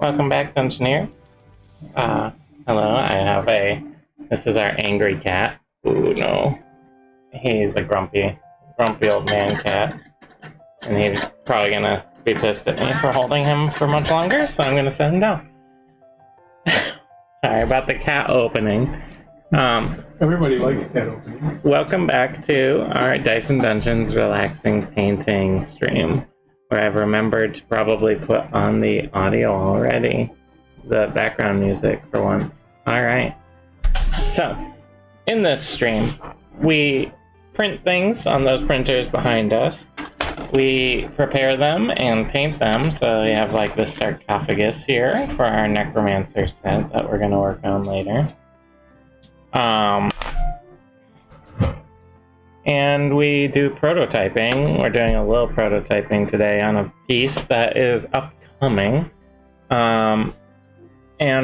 Welcome back, Dungeoneers. Hello, this is our angry cat. Ooh, no. He's a grumpy old man cat. And he's probably gonna be pissed at me for holding him for much longer, so I'm gonna set him down. Sorry about the cat opening. Everybody likes cat openings. Welcome back to our Dice and Dungeons relaxing painting stream, where I've remembered to probably put on the audio already, the background music for once. Alright, so in this stream we print things on those printers behind us, we prepare them and paint them, so we have like this sarcophagus here for our necromancer set that we're going to work on later. And we do prototyping. We're doing a little prototyping today on a piece that is upcoming. And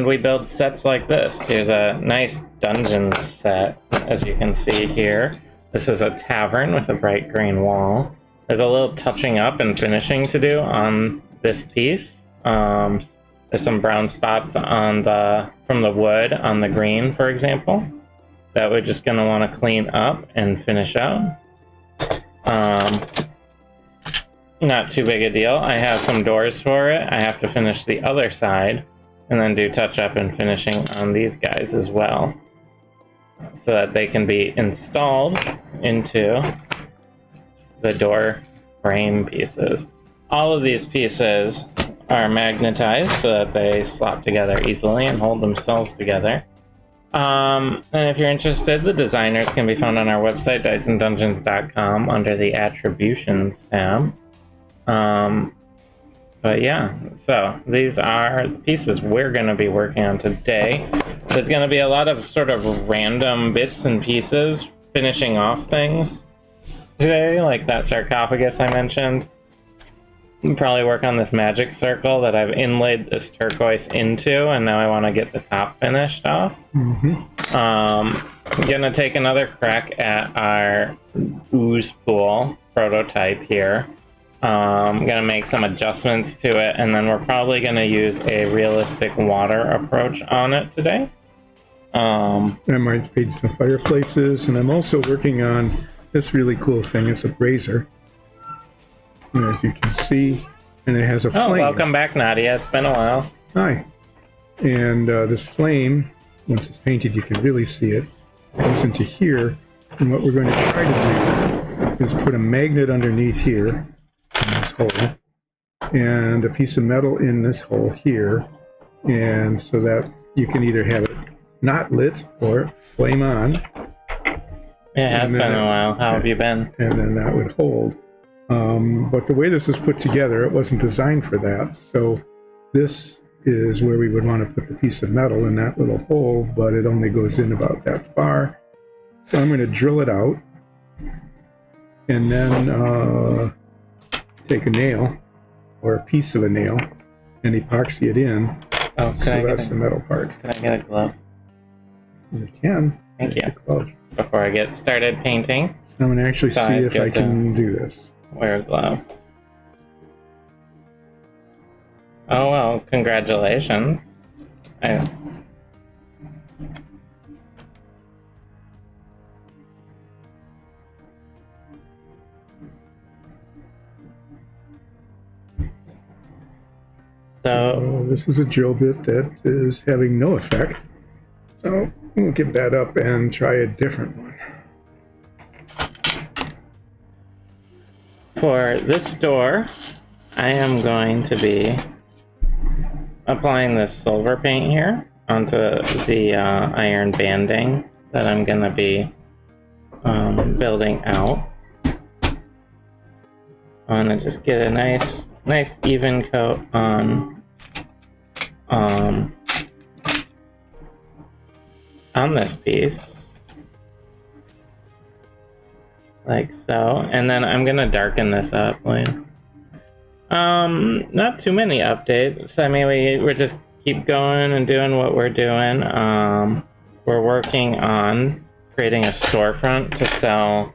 we build sets like this. Here's a nice dungeon set, as you can see here. This is a tavern with a bright green wall. There's a little touching up and finishing to do on this piece. There's some brown spots on from the wood on the green, for example, that we're just going to want to clean up and finish out. Not too big a deal. I have some doors for it. I have to finish the other side and then do touch up and finishing on these guys as well, so that they can be installed into the door frame pieces. All of these pieces are magnetized so that they slot together easily and hold themselves together. And if you're interested, the designers can be found on our website, diceanddungeons.com, under the Attributions tab. But yeah, so these are the pieces we're going to be working on today. There's going to be a lot of sort of random bits and pieces finishing off things today, like that sarcophagus I mentioned. We'll probably work on this magic circle that I've inlaid this turquoise into, and now I want to get the top finished off. I'm gonna take another crack at our ooze pool prototype here. I'm gonna make some adjustments to it, and then we're probably gonna use a realistic water approach on it today. I might paint some fireplaces, and I'm also working on this really cool thing. It's a brazier, as you can see, and it has a flame. Oh, welcome back, Nadia. It's been a while. Hi. And this flame, once it's painted, you can really see it. It goes into here, and what we're going to try to do is put a magnet underneath here, in this hole, and a piece of metal in this hole here, and so that you can either have it not lit or flame on. It has been a while. How have you been? And then that would hold. But the way this was put together, it wasn't designed for that. So this is where we would want to put the piece of metal in that little hole, but it only goes in about that far. So I'm going to drill it out and then take a nail or a piece of a nail and epoxy it in. Oh, so that's the metal part. Can I get a glove? You can. Thank you. Glove. Before I get started painting, so I'm going to actually see if I can do this. Wear a glove. Oh well, congratulations. So this is a drill bit that is having no effect. So we'll give that up and try a different one. For this door, I am going to be applying this silver paint here onto the iron banding that I'm going to be building out. I want to just get a nice even coat on this piece. Like so, and then I'm gonna darken this up, Lane. Not too many updates. I mean, we're just keep going and doing what we're doing. We're working on creating a storefront to sell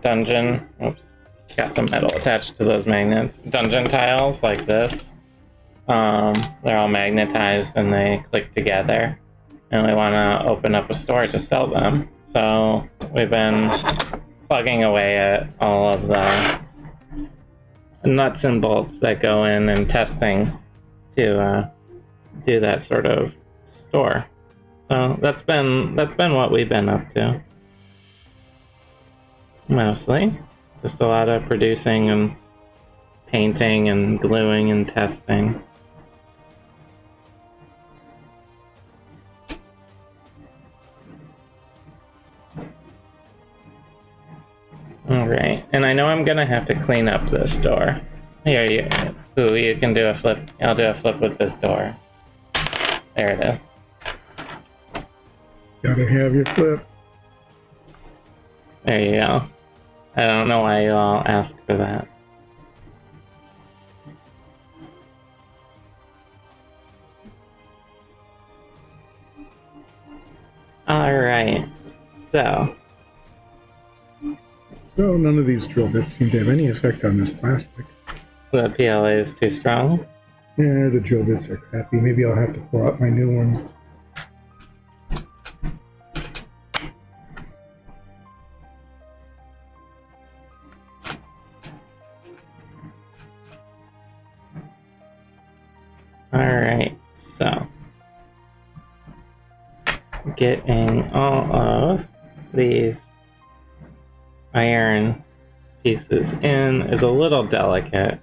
dungeon. Oops, got some metal attached to those magnets. Dungeon tiles like this. They're all magnetized and they click together. And we want to open up a store to sell them. So we've been plugging away at all of the nuts and bolts that go in and testing to do that sort of store. So that's been what we've been up to. Mostly. Just a lot of producing and painting and gluing and testing. Alright, and I know I'm gonna have to clean up this door. Here, you can do a flip. I'll do a flip with this door. There it is. Gotta have your flip. There you go. I don't know why you all asked for that. Alright, so none of these drill bits seem to have any effect on this plastic. the PLA is too strong. Yeah, the drill bits are crappy. Maybe I'll have to pull out my new ones. Alright, so getting all of these iron pieces in is a little delicate,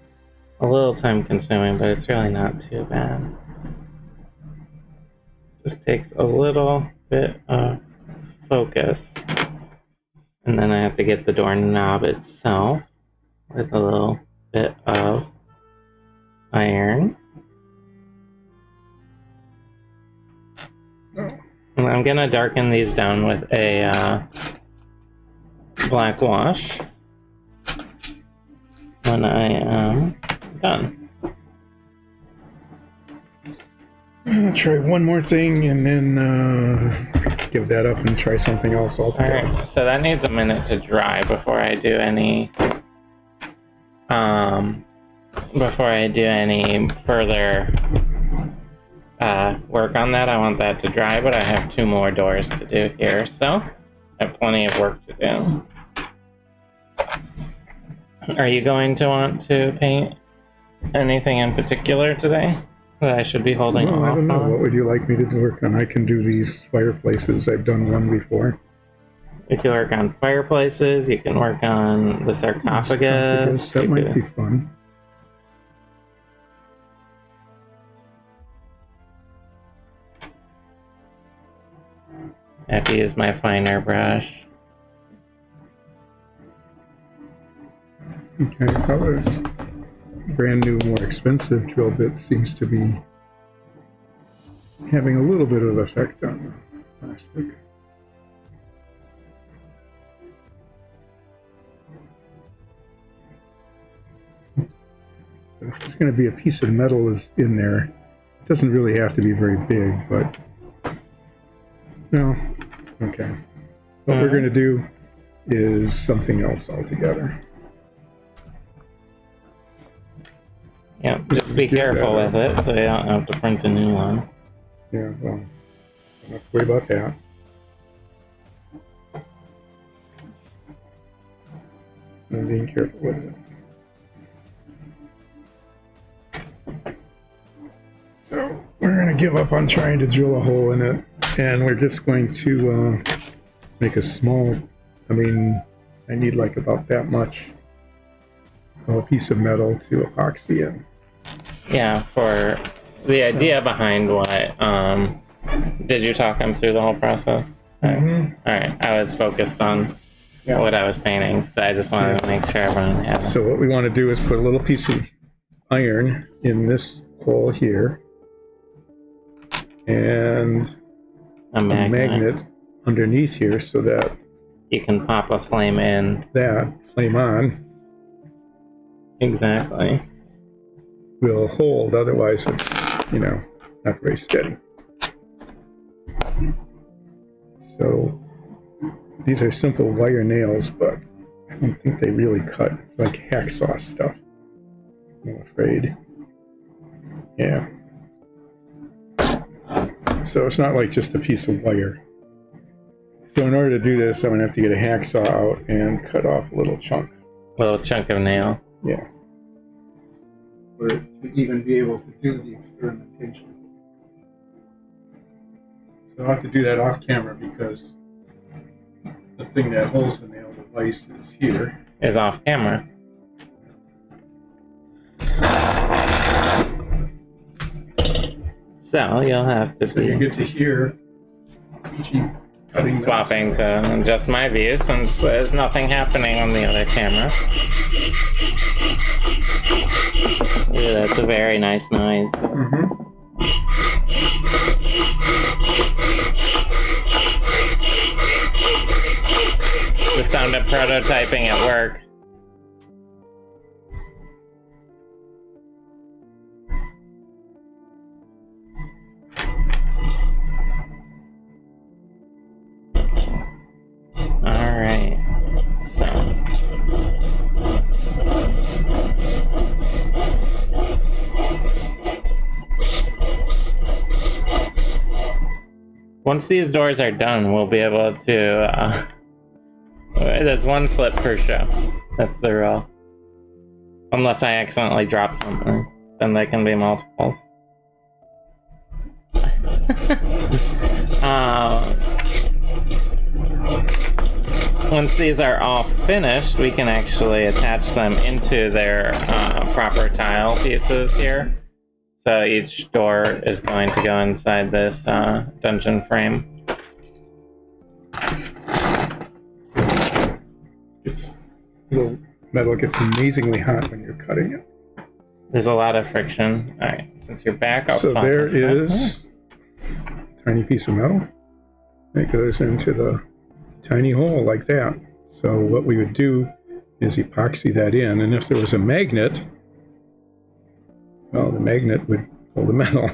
a little time consuming, but it's really not too bad. Just takes a little bit of focus, and then I have to get the doorknob itself with a little bit of iron. And I'm gonna darken these down with a black wash when I am done. I'll try one more thing and then give that up and try something else altogether. Alright, so that needs a minute to dry before I do any further work on that. I want that to dry, but I have 2 more doors to do here, so I have plenty of work to do. Are you going to want to paint anything in particular today that I should be holding off on? I don't know. What would you like me to work on? I can do these fireplaces. I've done one before. You can work on fireplaces, you can work on the sarcophagus. That might be fun. I have to use my finer brush. Okay, colors. Brand new, more expensive drill bit seems to be having a little bit of effect on the plastic. So if there's going to be a piece of metal is in there, it doesn't really have to be very big, but no. Okay. What we're going to do is something else altogether. Yeah, just be careful with it so you don't have to print a new one. Yeah, well, don't have to worry about that. I'm being careful with it. So we're going to give up on trying to drill a hole in it, and we're just going to make a small, I need like about that much of a piece of metal to epoxy in. Yeah, for the idea behind what, did you talk him through the whole process? Mm-hmm. Alright, I was focused on what I was painting, so I just wanted to make sure everyone had it. So what we want to do is put a little piece of iron in this hole here, and a magnet underneath here so that you can pop a flame in. That flame on. Exactly. Will hold, otherwise it's, not very steady. So these are simple wire nails, but I don't think they really cut. It's like hacksaw stuff, I'm afraid. Yeah. So it's not like just a piece of wire. So in order to do this, I'm going to have to get a hacksaw out and cut off a little chunk. Little chunk of nail. Yeah. For it to even be able to do the experimentation. So I'll have to do that off camera because the thing that holds the nail device is here. Is off camera. So you'll have to So you get to hear keep cutting swapping to just my view since there's nothing happening on the other camera. Ooh, that's a very nice noise. Mm-hmm. The sound of prototyping at work. Alright, so once these doors are done, we'll be able to there's one flip per show. That's the rule. Unless I accidentally drop something, then there can be multiples. Once these are all finished, we can actually attach them into their proper tile pieces here. So each door is going to go inside this dungeon frame. The metal gets amazingly hot when you're cutting it. There's a lot of friction. Alright, since you're back, I'll So swap there this is a tiny piece of metal. It goes into the tiny hole like that. So what we would do is epoxy that in, and if there was a magnet, well, the magnet would hold the metal.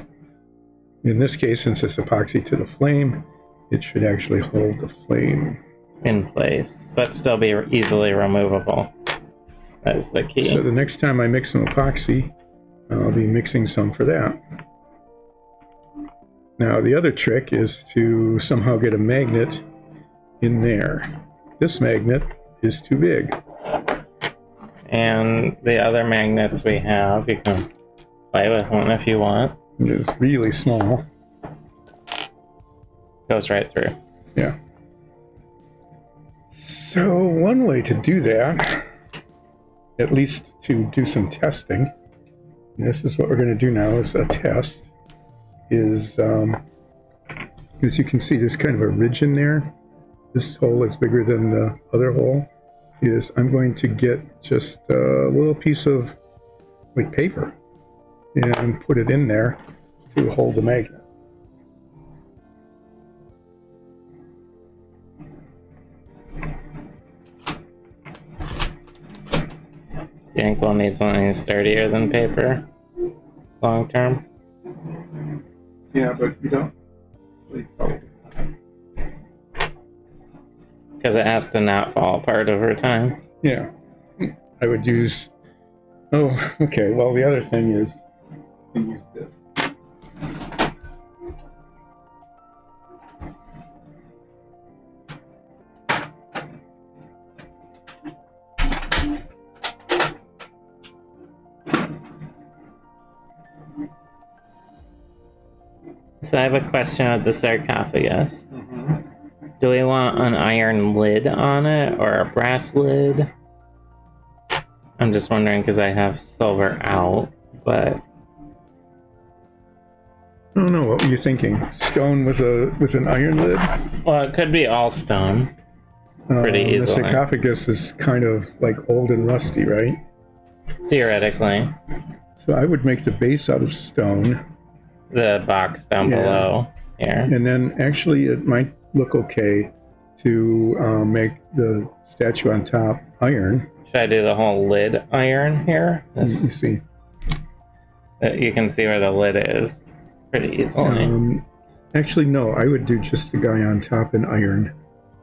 In this case, since it's epoxy to the flame, it should actually hold the flame in place, but still be easily removable. That is the key. So the next time I mix some epoxy, I'll be mixing some for that. Now the other trick is to somehow get a magnet in there. This magnet is too big. And the other magnets we have, you can play with one if you want. It is really small. Goes right through. Yeah. So one way to do that, at least to do some testing, and this is what we're going to do now is a test, is as you can see there's kind of a ridge in there. This hole is bigger than the other hole. Is I'm going to get just a little piece of like paper and put it in there to hold the magnet. Do you think we'll need something sturdier than paper long term? Yeah, but you don't really probably. Because it has to not fall apart over time. Yeah, I would use. Oh, okay. Well, the other thing is, you can use this. So I have a question with the sarcophagus. Do we want an iron lid on it or a brass lid? I'm just wondering because I have silver out, but I don't know. What were you thinking? Stone with an iron lid? well, it could be all stone. Pretty The easily. sarcophagus is kind of like old and rusty, right? Theoretically, So I would make the base out of stone, the box down Yeah. below here. and then actually it might look okay to make the statue on top iron. Should I do the whole lid iron here? Let me see. You can see where the lid is pretty easily. Actually, no. I would do just the guy on top in iron,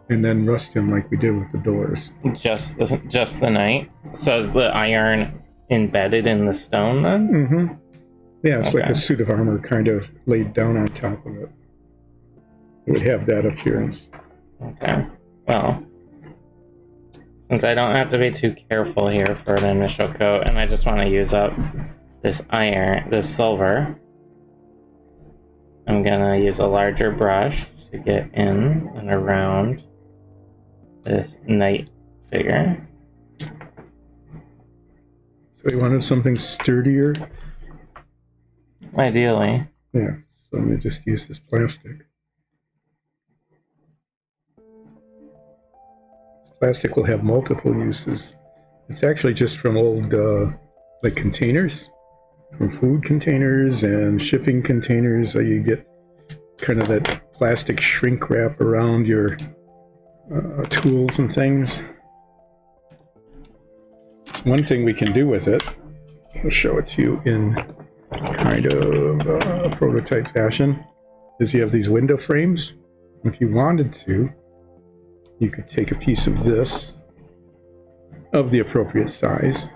and then rust him like we did with the doors. Just the night. So is the iron embedded in the stone then? Mm-hmm. Yeah, it's like Okay. a suit of armor kind of laid down on top of it. It would have that appearance. Okay. Well, since I don't have to be too careful here for an initial coat, and I just want to use up this silver, I'm gonna use a larger brush to get in and around this knight figure. So you wanted something sturdier? Ideally. Yeah, so let me just use this plastic. Plastic will have multiple uses. It's actually just from old, like containers, from food containers and shipping containers. You get kind of that plastic shrink wrap around your tools and things. One thing we can do with it, I'll show it to you in kind of prototype fashion, is you have these window frames. If you wanted to, you could take a piece of this of the appropriate size,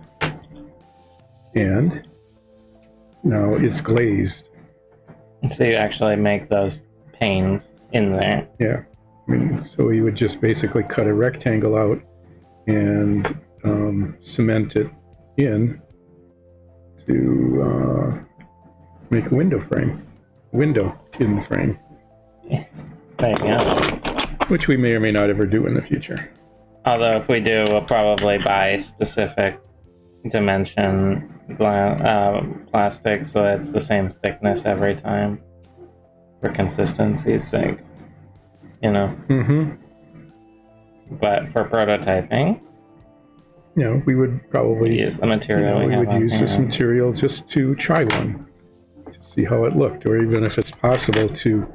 and now it's glazed. So you actually make those panes in there. Yeah, I mean, so you would just basically cut a rectangle out and cement it in to make a window in the frame. There you go. Which we may or may not ever do in the future. Although if we do, we'll probably buy specific dimension plastic so it's the same thickness every time for consistency's sake. You know? Mm-hmm. But for prototyping, You know, we would probably use the material we would use this material just to try one, to see how it looked, or even if it's possible to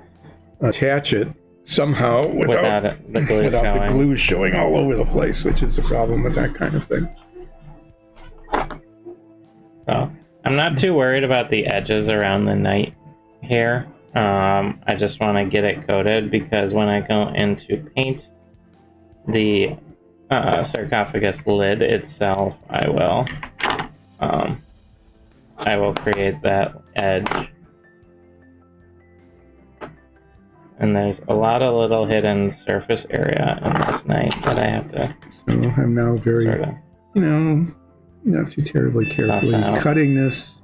attach it somehow without the glue showing. the glue showing all over the place, which is a problem with that kind of thing. So I'm not too worried about the edges around the knight here. I just want to get it coated because when I go in to paint the sarcophagus lid itself, I will create that edge. And there's a lot of little hidden surface area in this knight that I have to. So I'm now very, not too terribly carefully cutting this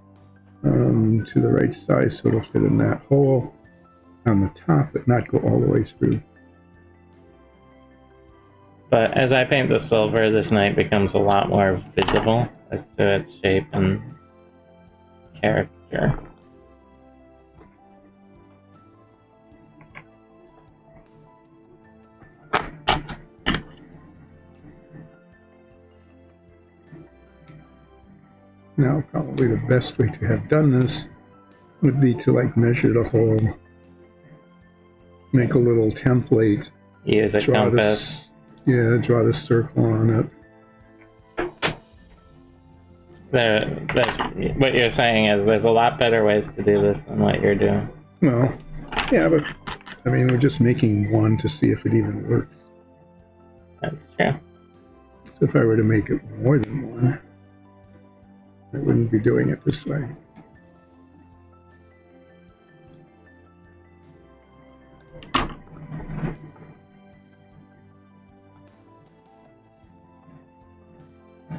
to the right size so it'll fit in that hole on the top, but not go all the way through. But as I paint the silver, this knight becomes a lot more visible as to its shape and character. Now, probably the best way to have done this would be to measure the hole, make a little template, use a compass. Draw the circle on it. That's what you're saying is there's a lot better ways to do this than what you're doing. Well, yeah, but I mean, we're just making one to see if it even works. That's true. So if I were to make it more than one, I wouldn't be doing it this way.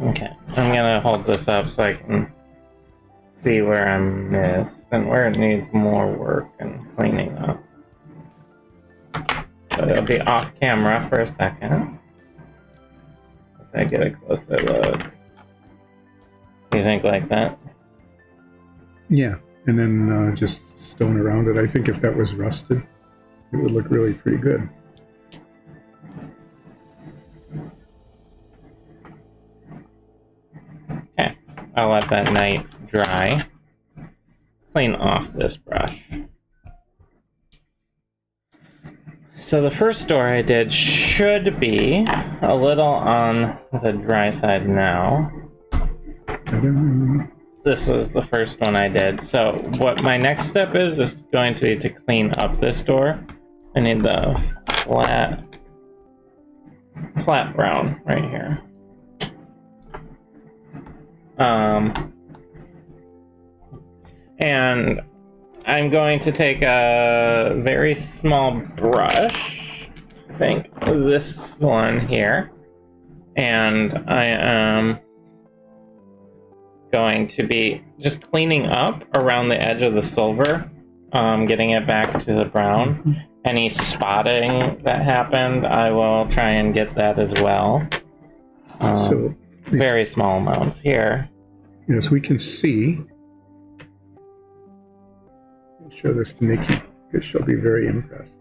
Okay, I'm gonna hold this up so I can see where I'm missed and where it needs more work and cleaning up. So it'll be off camera for a second. If I get a closer look. You think like that? Yeah, and then just stone around it. I think if that was rusted, it would look really pretty good. Okay, I'll let that knight dry. Clean off this brush. So the first door I did should be a little on the dry side now. This was the first one I did. So what my next step is going to be to clean up this door. I need the flat brown right here. And I'm going to take a very small brush, I think this one here, and I am going to be just cleaning up around the edge of the silver, getting it back to the brown. Any spotting that happened, I will try and get that as well. So very small amounts here. As we can see, I'll show this to Nikki because she'll be very impressed.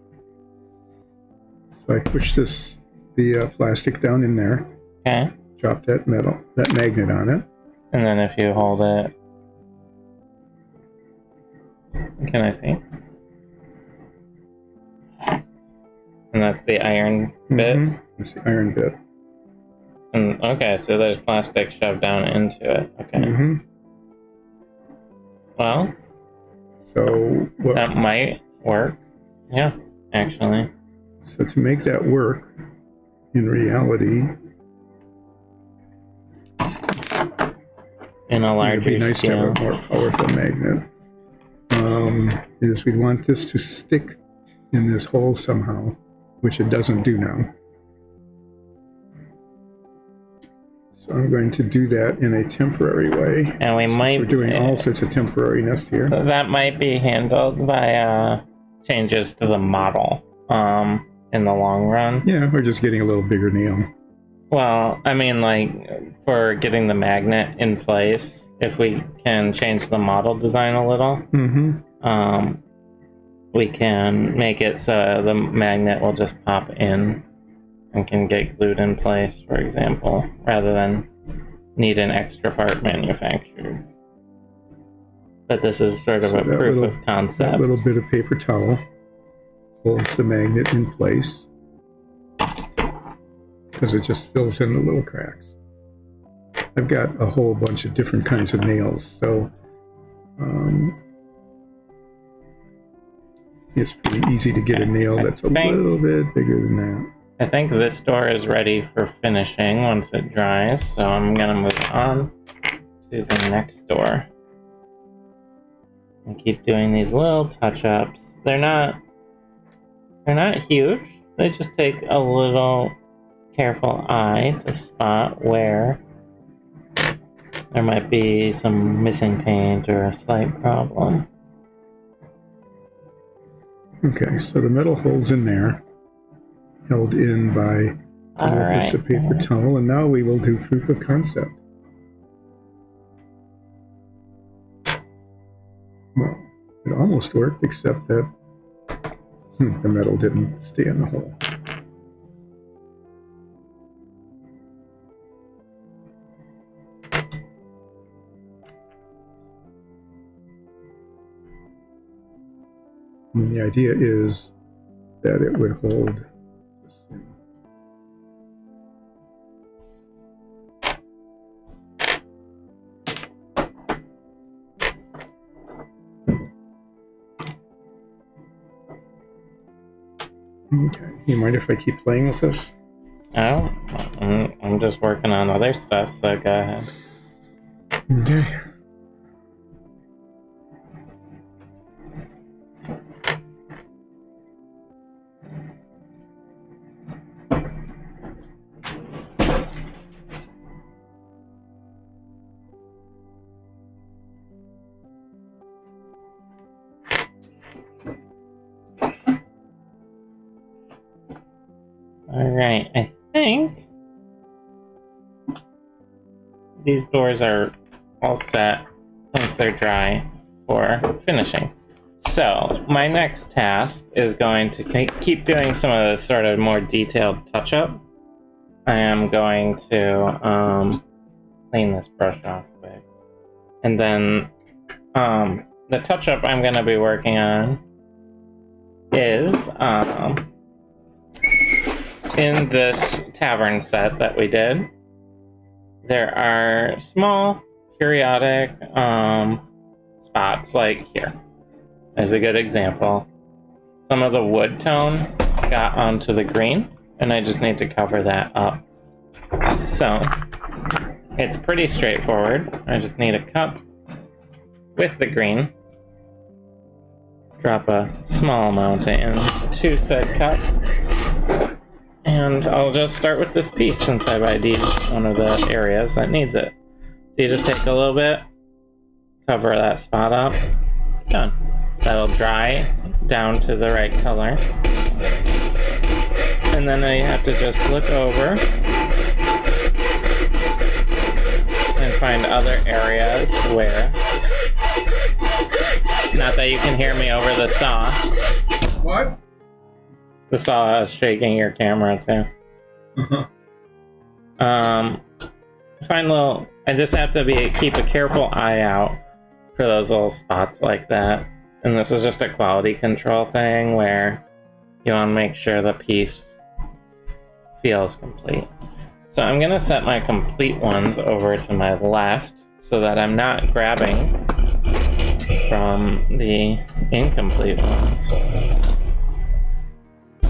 So I push the plastic down in there. Okay. Drop that magnet on it. And then if you hold it, can I see? And that's the iron bit? Mm-hmm. That's the iron bit. And, okay, so there's plastic shoved down into it. Okay. Mm-hmm. Well, so that might work. Yeah, actually. So to make that work, in reality, in a larger it'd be nice scale. to have a more powerful magnet. Is we want this to stick in this hole somehow, which it doesn't do now. So I'm going to do that in a temporary way. And we might... We're doing all sorts of temporariness here. That might be handled by changes to the model in the long run. Yeah, we're just getting a little bigger nail. Well, I mean, like, for getting the magnet in place, if we can change the model design a little, we can make it so the magnet will just pop in and can get glued in place, for example, rather than need an extra part manufactured. But this is sort of a proof of concept. That little bit of paper towel holds the magnet in place because it just fills in the little cracks. I've got a whole bunch of different kinds of nails, so it's pretty easy to get a nail that's a little bit bigger than that. I think this door is ready for finishing once it dries, so I'm gonna move on to the next door and keep doing these little touch-ups. They're not huge. They just take a little careful eye to spot where there might be some missing paint or a slight problem. Okay, so the metal hole's in there, held in by a piece of paper towel, and now we will do proof of concept. Well, it almost worked, except that the metal didn't stay in the hole. And the idea is that it would hold this thing. Okay, you mind if I keep playing with this? Oh, I'm just working on other stuff, so go ahead. Okay. Alright, I think these doors are all set once they're dry for finishing. So, my next task is going to keep doing some of the sort of more detailed touch-up. I am going to clean this brush off quick. And then the touch-up I'm going to be working on is in this tavern set that we did, there are small periodic spots like here. There's a good example. Some of the wood tone got onto the green, and I just need to cover that up. So, it's pretty straightforward. I just need a cup with the green, drop a small amount into said cup. And I'll just start with this piece since I've ID'd one of the areas that needs it. So you just take a little bit, cover that spot up, done. That'll dry down to the right color. And then you have to just look over and find other areas where, not that you can hear me over the saw. What? The saw is shaking your camera too. Find little, I just have to keep a careful eye out for those little spots like that. And this is just a quality control thing where you want to make sure the piece feels complete. So I'm going to set my complete ones over to my left so that I'm not grabbing from the incomplete ones.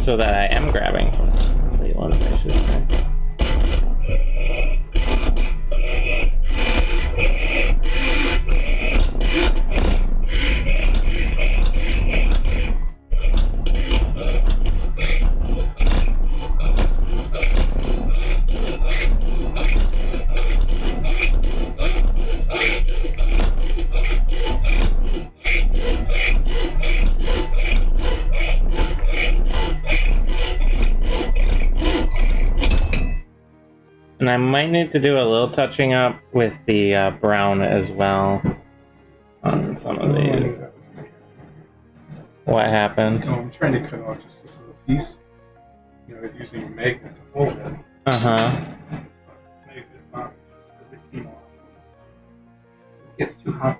So that I am grabbing from the complete ones, I should say. And I might need to do a little touching up with the brown as well on some of these. What happened? No, I'm trying to cut off just this little piece. You know, I was using a magnet to hold it. Uh-huh. Magnet not just because it came off. It gets too hot.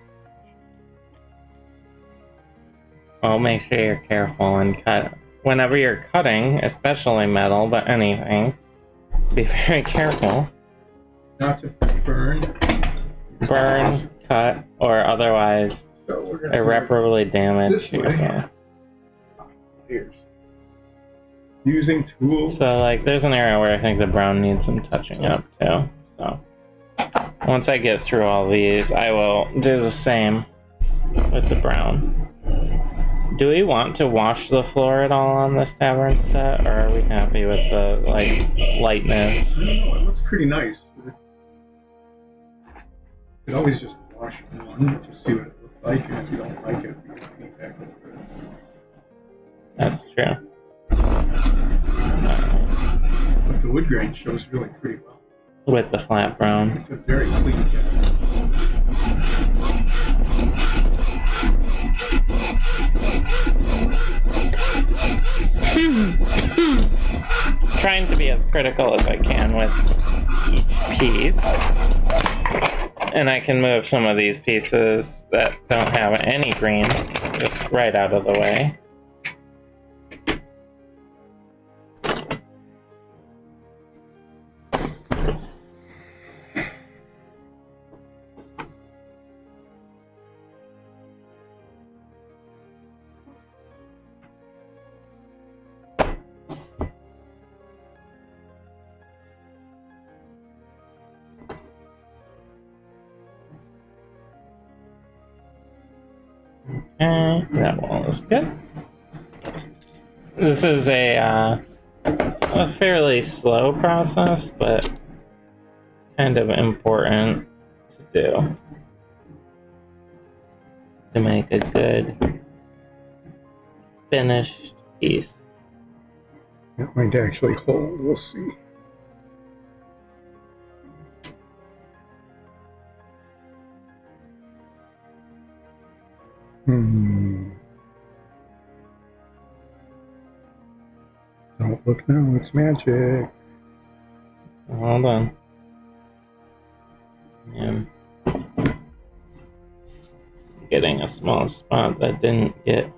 Well, make sure you're careful and cut. Whenever you're cutting, especially metal, but anything, be very careful. Not to burn. Burn, cut, or otherwise So we're gonna irreparably damage this way. yourself. Here's using tools. So, like, there's an area where I think the brown needs some touching up, too. So, once I get through all these, I will do the same with the brown. Do we want to wash the floor at all on this tavern set, or are we happy with the, like, lightness? I don't know, it looks pretty nice. You could always just wash one to see what it looks like, and if you don't like it, you can paint back over it. That's true. But the wood grain shows really pretty well. With the flat brown. It's a very clean cabin. Trying to be as critical as I can with each piece. And I can move some of these pieces that don't have any green just right out of the way. Okay, that wall is good. This is a fairly slow process, but kind of important to do to make a good finished piece. It might actually hold, we'll see. Don't look now, it's magic. Hold on. I'm getting a small spot that didn't get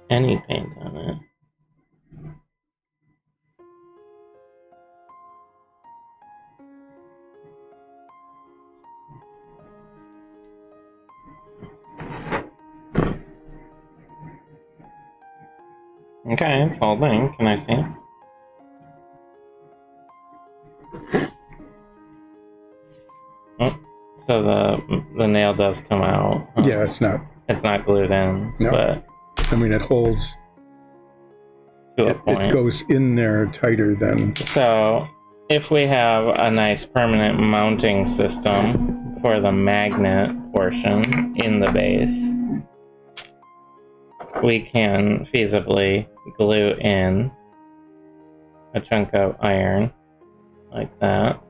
any paint on it. Okay, it's holding. Can I see? Oh, so the nail does come out. Huh? Yeah, it's not. It's not glued in, No. but I mean, it holds. To a It point. goes in there tighter than. So, if we have a nice permanent mounting system for the magnet portion in the base, we can feasibly glue in a chunk of iron like that,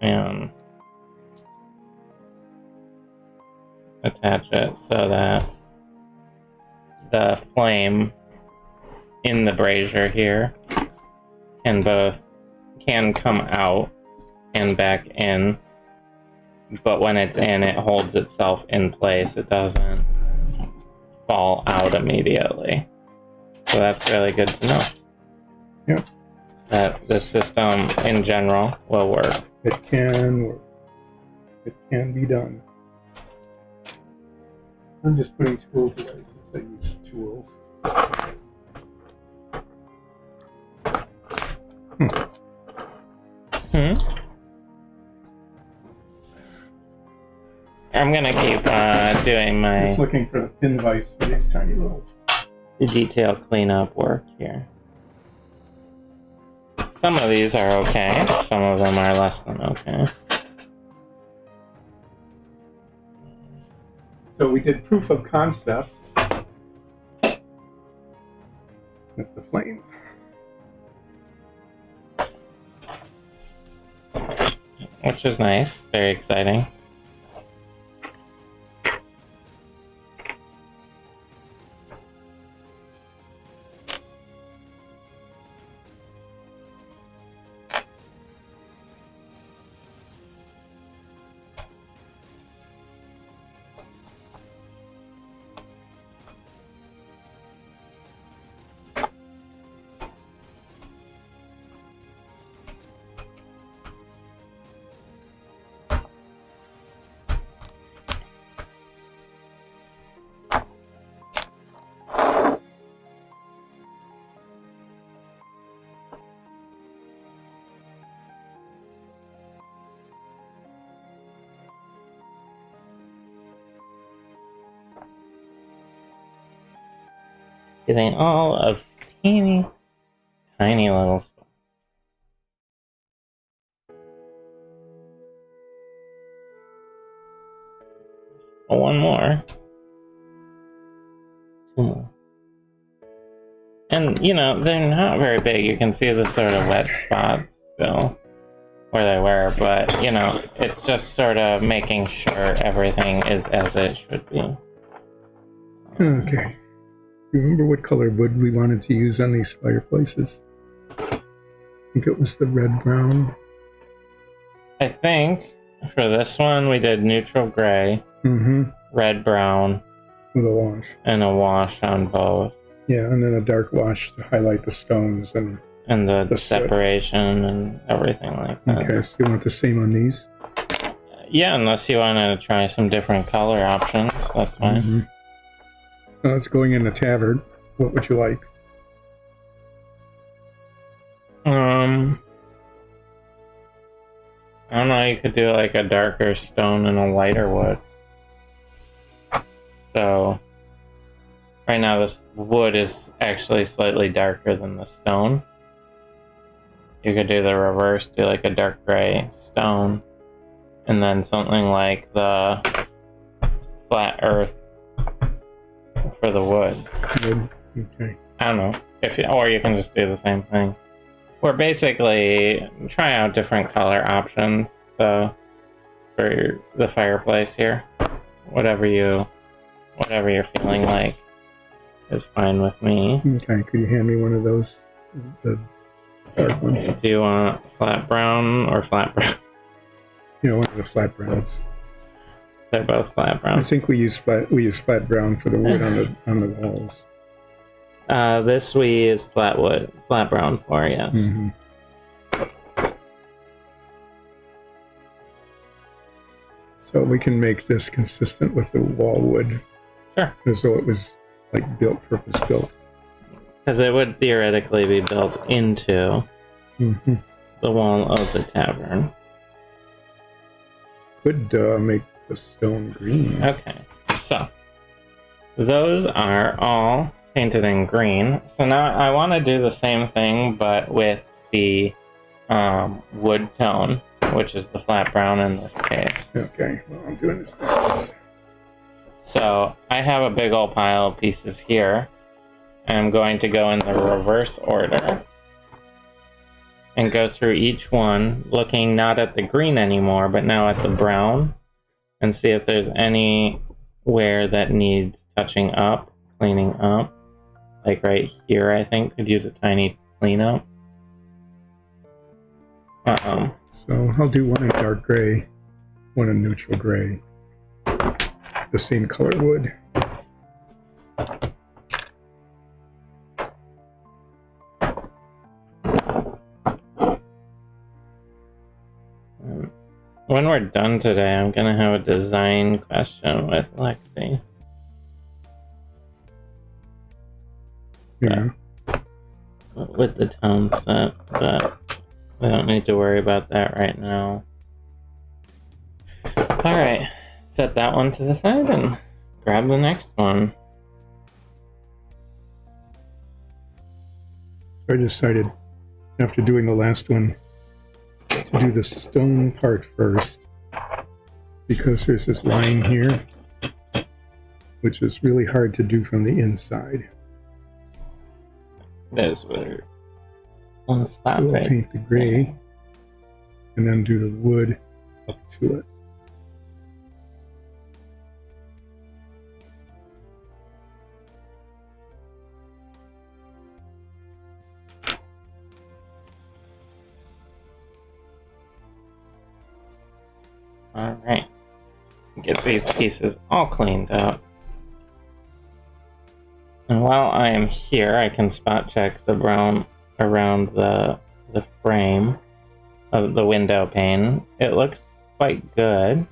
and attach it so that the flame in the brazier here can come out and back in, but when it's in, it holds itself in place. It doesn't fall out immediately. So that's really good to know. Yep. That this system in general will work. It can work. It can be done. I'm just putting tools away since I use tools. I'm gonna keep doing my Just looking for the pin vise for these tiny little. detail cleanup work here. Some of these are okay, some of them are less than okay. So we did proof of concept with the flame. Which is nice, very exciting. Getting all of teeny, tiny little spots. One more. Two more. And, you know, they're not very big. You can see the sort of wet spots still where they were, but, you know, it's just sort of making sure everything is as it should be. Okay. Do you remember what color wood we wanted to use on these fireplaces? I think it was the red brown. I think for this one we did neutral gray, red brown, with a wash. And a wash on both. Yeah, and then a dark wash to highlight the stones and the separation and everything like that. Okay, so you want the same on these? Yeah, unless you want to try some different color options, that's fine. It's going in the tavern. What would you like? I don't know, you could do like a darker stone and a lighter wood. So, right now this wood is actually slightly darker than the stone. You could do the reverse, do like a dark gray stone, and then something like the flat earth for the wood. Okay. I don't know. Or you can just do the same thing. We're basically trying out different color options. So for the fireplace here, whatever you're feeling like is fine with me. Okay. Could you hand me one of those? The dark one. Do you want flat brown or flat brown? You know, one of the flat browns. They're both flat brown. I think we use flat brown for the wood on the walls. This we use flat brown for, yes. So we can make this consistent with the wall wood. Sure. As though it was like purpose built. Because it would theoretically be built into the wall of the tavern. Could make the stone green. Okay, so those are all painted in green. So now I want to do the same thing, but with the wood tone, which is the flat brown in this case. Okay, well, I'm doing this backwards. So I have a big old pile of pieces here. I'm going to go in the reverse order and go through each one, looking not at the green anymore, but now at the brown, and see if there's anywhere that needs touching up, cleaning up. Like right here, I think could use a tiny cleanup. So I'll do one in dark gray, one in neutral gray. The same color wood. When we're done today, I'm gonna have a design question with Lexi. Yeah. With the tone set, but we don't need to worry about that right now. Alright, set that one to the side and grab the next one. So I decided, after doing the last one, to do the stone part first, because there's this line here, which is really hard to do from the inside. There's where one spot So we'll right. paint the gray, and then do the wood up to it. Alright. Get these pieces all cleaned up. And while I am here, I can spot check the brown around the frame of the window pane. It looks quite good,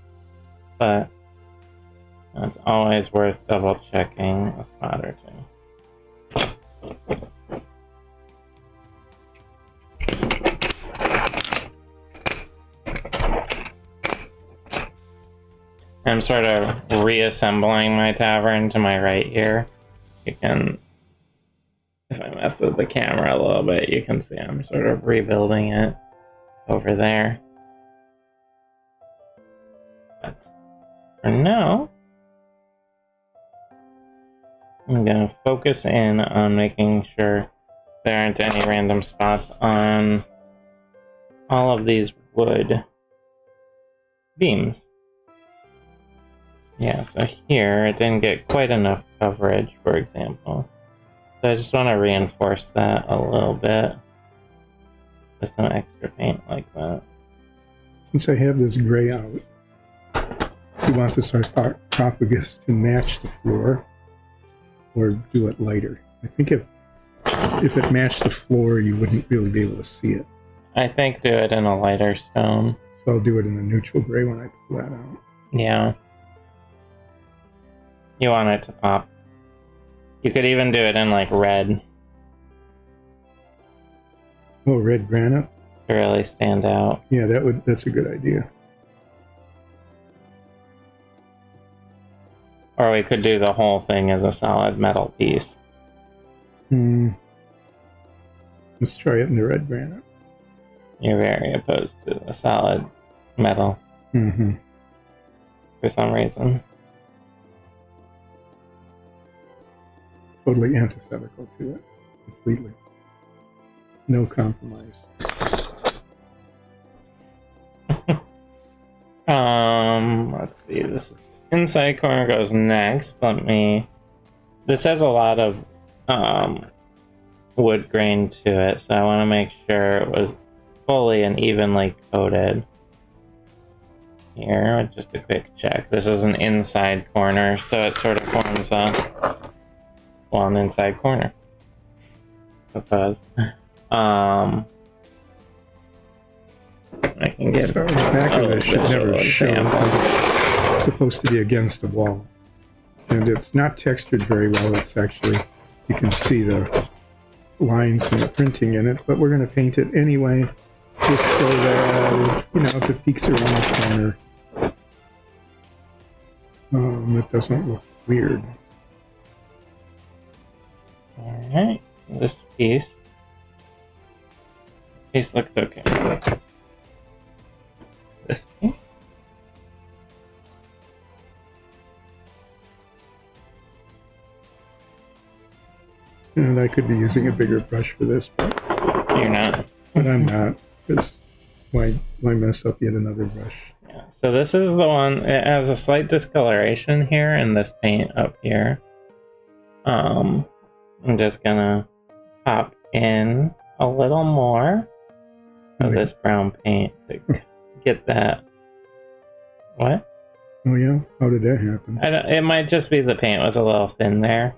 but it's always worth double checking a spot or two. I'm sort of reassembling my tavern to my right here. You can, if I mess with the camera a little bit, you can see I'm sort of rebuilding it over there. But for now, I'm going to focus in on making sure there aren't any random spots on all of these wood beams. Yeah, so here it didn't get quite enough coverage, for example. So I just want to reinforce that a little bit with some extra paint like that. Since I have this gray out, you want the sarcophagus to match the floor, or do it lighter. I think if it matched the floor, you wouldn't really be able to see it. I think do it in a lighter stone. So I'll do it in the neutral gray when I pull that out. Yeah. You want it to pop. You could even do it in like red Oh, red granite? to really stand out. Yeah, that's a good idea. Or we could do the whole thing as a solid metal piece. Let's try it in the red granite. You're very opposed to a solid metal for some reason. Totally antithetical to it. Completely. No compromise. Let's see, this is inside corner goes next. This has a lot of wood grain to it, so I want to make sure it was fully and evenly coated. Here, just a quick check. This is an inside corner, so it sort of forms an inside corner. Suppose. I can get Start with the back of it. It should never visual show. example. It's supposed to be against the wall. And it's not textured very well. It's actually, you can see the lines and the printing in it, but we're going to paint it anyway, just so that, if it peeks around the corner, it doesn't look weird. Alright, this piece looks okay. This piece. And I could be using a bigger brush for this, but You're not. I'm not, because why mess up yet another brush? Yeah, so this is the one, it has a slight discoloration here in this paint up here. I'm just gonna pop in a little more of this brown paint to get that. What? Oh yeah? How did that happen? It might just be the paint was a little thin there.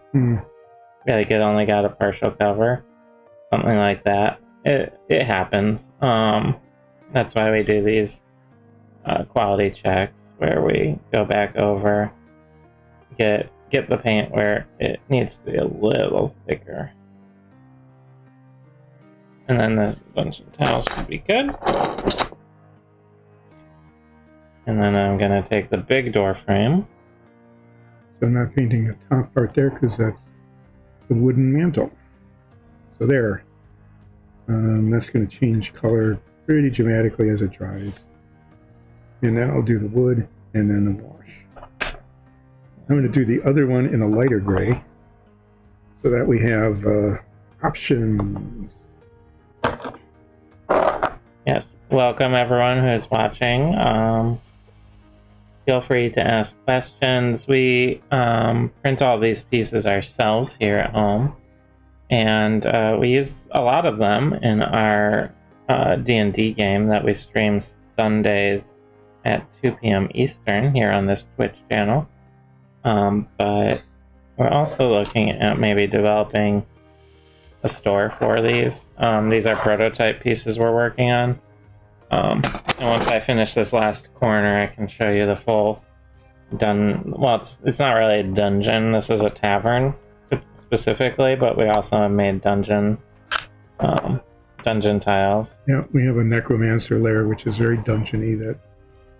Like it only got a partial cover. Something like that. It happens. That's why we do these quality checks where we go back over, get the paint where it needs to be a little thicker. And then the bunch of towels should be good. And then I'm going to take the big door frame. So I'm not painting the top part there because that's the wooden mantle. So there. That's going to change color pretty dramatically as it dries. And then I'll do the wood and then the wash. I'm going to do the other one in a lighter gray so that we have options. Yes, welcome everyone who is watching. Feel free to ask questions. We print all these pieces ourselves here at home, and we use a lot of them in our D&D game that we stream Sundays at 2 p.m. Eastern here on this Twitch channel. But we're also looking at maybe developing a store for these. These are prototype pieces we're working on. And once I finish this last corner, I can show you the full well, it's not really a dungeon. This is a tavern specifically, but we also have made dungeon tiles. Yeah, we have a necromancer lair, which is very dungeony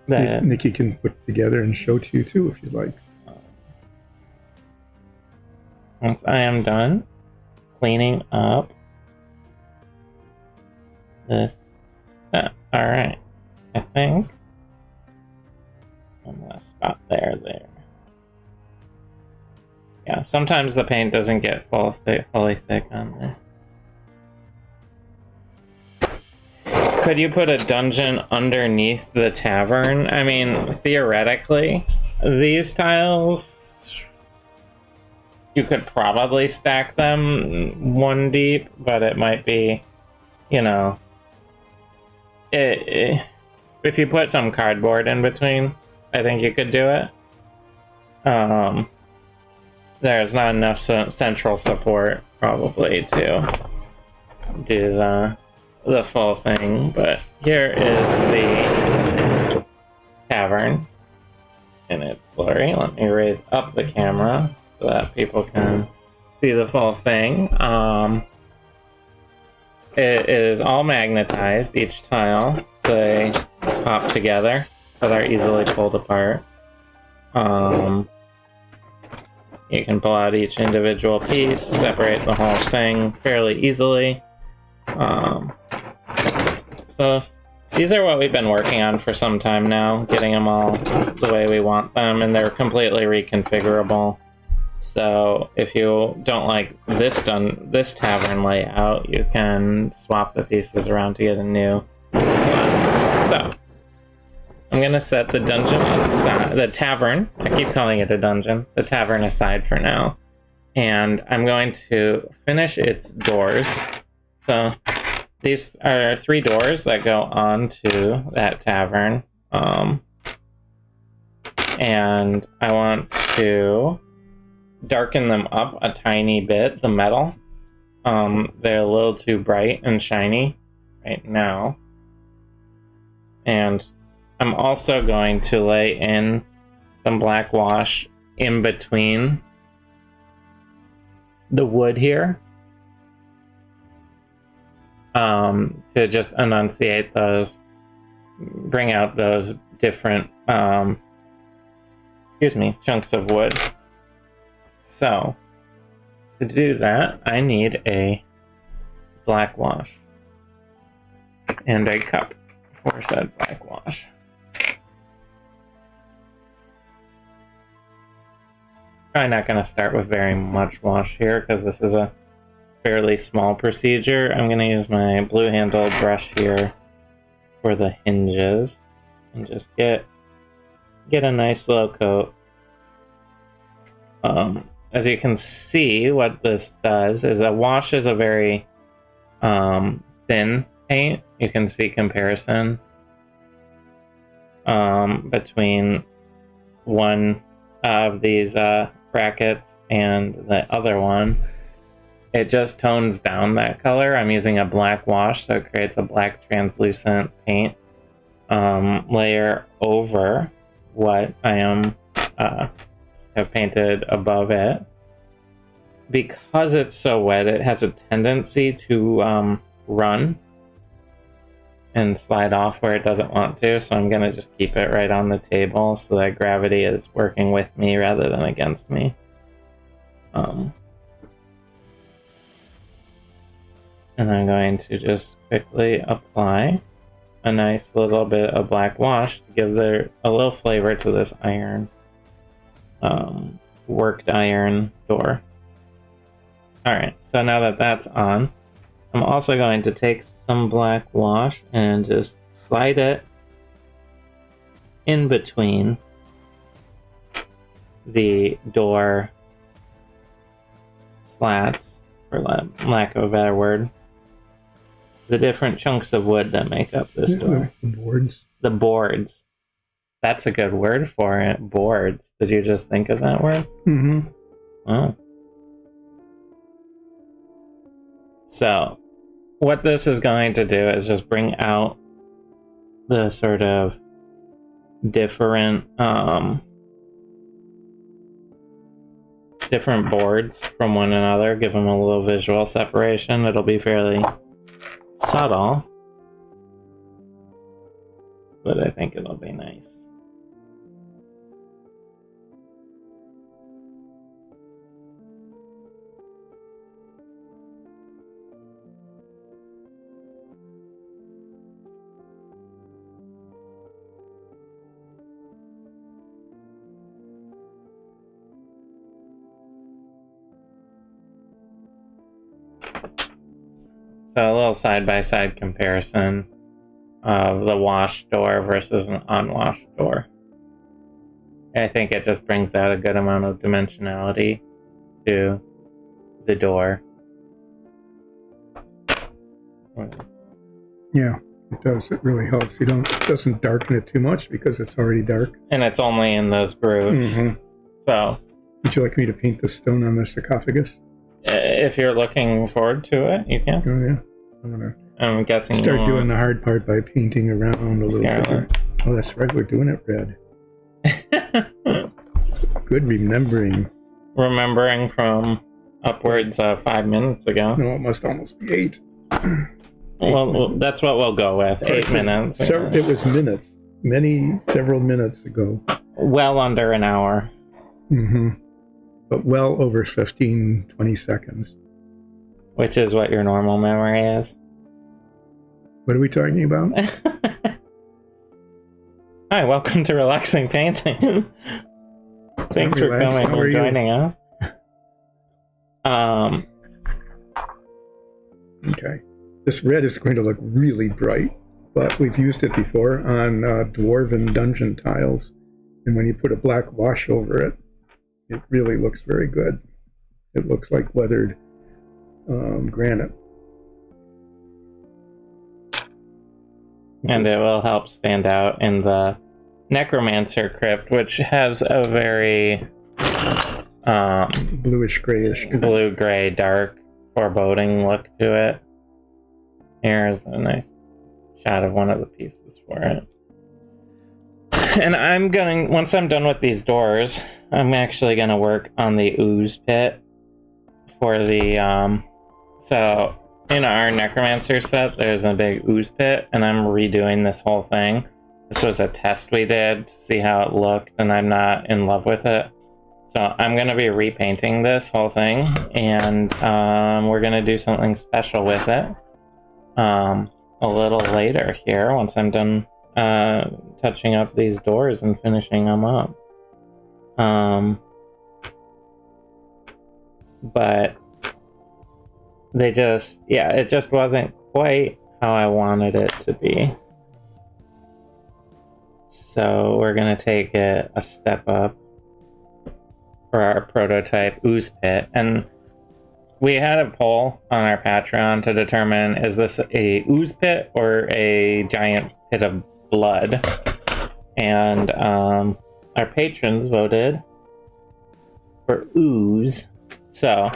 that Nikki can put together and show to you too, if you'd like. Once I am done cleaning up this, alright, I think I'm gonna spot there. Yeah, sometimes the paint doesn't get fully thick on there. Could you put a dungeon underneath the tavern? I mean, theoretically, these tiles, you could probably stack them one deep, but it might be, you know, if you put some cardboard in between, I think you could do it. There's not enough central support probably to do the full thing, but here is the tavern in its glory. Let me raise up the camera so that people can see the full thing. It is all magnetized, each tile, so they pop together, so they're easily pulled apart. You can pull out each individual piece, separate the whole thing fairly easily. So these are what we've been working on for some time now, getting them all the way we want them, and they're completely reconfigurable. So if you don't like this tavern layout, you can swap the pieces around to get a new one. So I'm gonna set the dungeon aside, the tavern, I keep calling it a dungeon, the tavern aside for now. And I'm going to finish its doors. So these are 3 doors that go onto that tavern. And I want to darken them up a tiny bit, the metal. They're a little too bright and shiny right now. And I'm also going to lay in some black wash in between the wood here, to just enunciate those, bring out those different chunks of wood. So to do that, I need a black wash and a cup for said black wash. Probably not going to start with very much wash here because this is a fairly small procedure. I'm going to use my blue handled brush here for the hinges and just get a nice little coat. As you can see, what this does is a wash is a very thin paint. You can see comparison between one of these brackets and the other one. It just tones down that color. I'm using a black wash, so it creates a black translucent paint layer over what I have painted above it. Because it's so wet, it has a tendency to run and slide off where it doesn't want to, so I'm going to just keep it right on the table so that gravity is working with me rather than against me. And I'm going to just quickly apply a nice little bit of black wash to give there a little flavor to this iron, worked iron door. Alright, so now that that's on, I'm also going to take some black wash and just slide it in between the door slats, for lack of a better word. The different chunks of wood that make up this door. The boards. The boards. That's a good word for it. Boards. Did you just think of that word? Mm-hmm. Oh. So, what this is going to do is just bring out the sort of different boards from one another, give them a little visual separation. It'll be fairly subtle, but I think it'll be nice. So a little side-by-side comparison of the washed door versus an unwashed door. I think it just brings out a good amount of dimensionality to the door. Yeah, it does. It really helps. It doesn't darken it too much because it's already dark. And it's only in those grooves. Mm-hmm. So, would you like me to paint the stone on the sarcophagus? If you're looking forward to it, you can. Oh, yeah. I'm guessing start doing the hard part by painting around a little bit. Oh, that's right. We're doing it red. Good remembering. Remembering from upwards of 5 minutes ago. No, it must almost be 8. Well, that's what we'll go with. 8 minutes. It was minutes. Several minutes ago. Well under an hour. Mm-hmm. But well over 15, 20 seconds. Which is what your normal memory is. What are we talking about? Hi, welcome to Relaxing Painting. Thanks for coming and joining us. Okay. This red is going to look really bright, but we've used it before on dwarven dungeon tiles. And when you put a black wash over it, it really looks very good. It looks like weathered granite. And it will help stand out in the Necromancer crypt, which has a very bluish-grayish, blue-gray, dark, foreboding look to it. Here's a nice shot of one of the pieces for it. And once I'm done with these doors, I'm actually going to work on the ooze pit for the, so in our Necromancer set, there's a big ooze pit, and I'm redoing this whole thing. This was a test we did to see how it looked, and I'm not in love with it. So I'm going to be repainting this whole thing, and we're going to do something special with it a little later here, once I'm done touching up these doors and finishing them up. But they just, yeah, it just wasn't quite how I wanted it to be. So we're going to take it a step up for our prototype ooze pit. And we had a poll on our Patreon to determine, is this a ooze pit or a giant pit of blood? And our patrons voted for ooze. So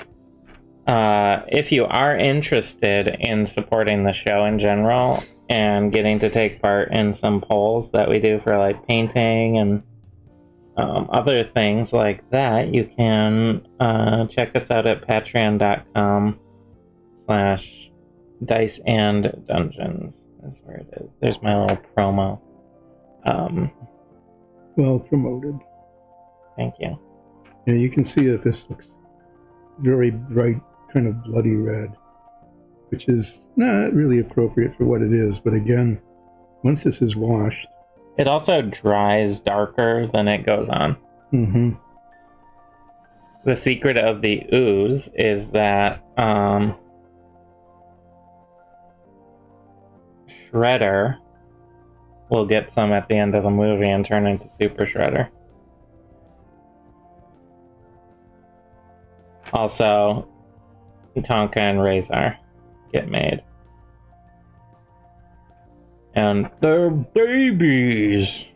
if you are interested in supporting the show in general and getting to take part in some polls that we do for like painting and other things like that, you can check us out at patreon.com/dice and dungeons. That's where it is. There's my little promo. Well promoted. Thank you. Yeah, you can see that this looks very bright, kind of bloody red, which is not really appropriate for what it is. But again, once this is washed, it also dries darker than it goes on. Mm-hmm. The secret of the ooze is that Shredder will get some at the end of the movie and turn into Super Shredder. Also, Tonka and Razor get made. And they're babies!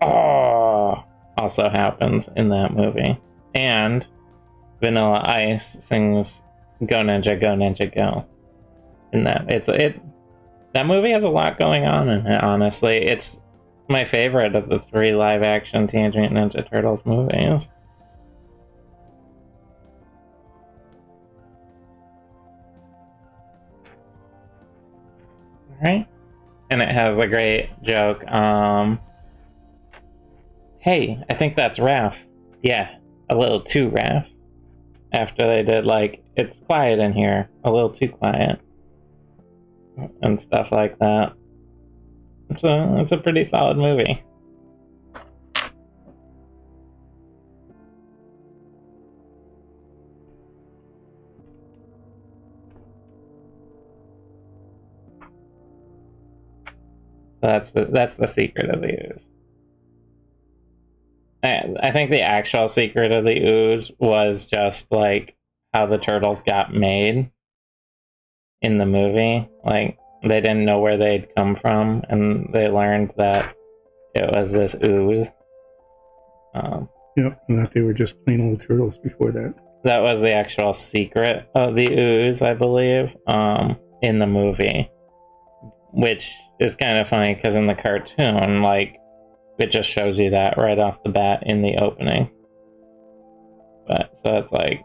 Oh, also happens in that movie. And Vanilla Ice sings Go Ninja, Go Ninja, Go. In that, that movie has a lot going on in it, honestly. It's my favorite of the 3 live-action Teenage Mutant Ninja Turtles movies. Alright. And it has a great joke. Hey, I think that's Raph. Yeah, a little too Raph. After they did, like, it's quiet in here. A little too quiet. And stuff like that. It's a pretty solid movie. So that's the secret of the ooze. I think the actual secret of the ooze was just like how the turtles got made in the movie. Like, they didn't know where they'd come from, and they learned that it was this ooze. Yep, and that they were just plain old turtles before that. That was the actual secret of the ooze, I believe, in the movie. Which is kind of funny, because in the cartoon, like, it just shows you that right off the bat in the opening. But, so it's like,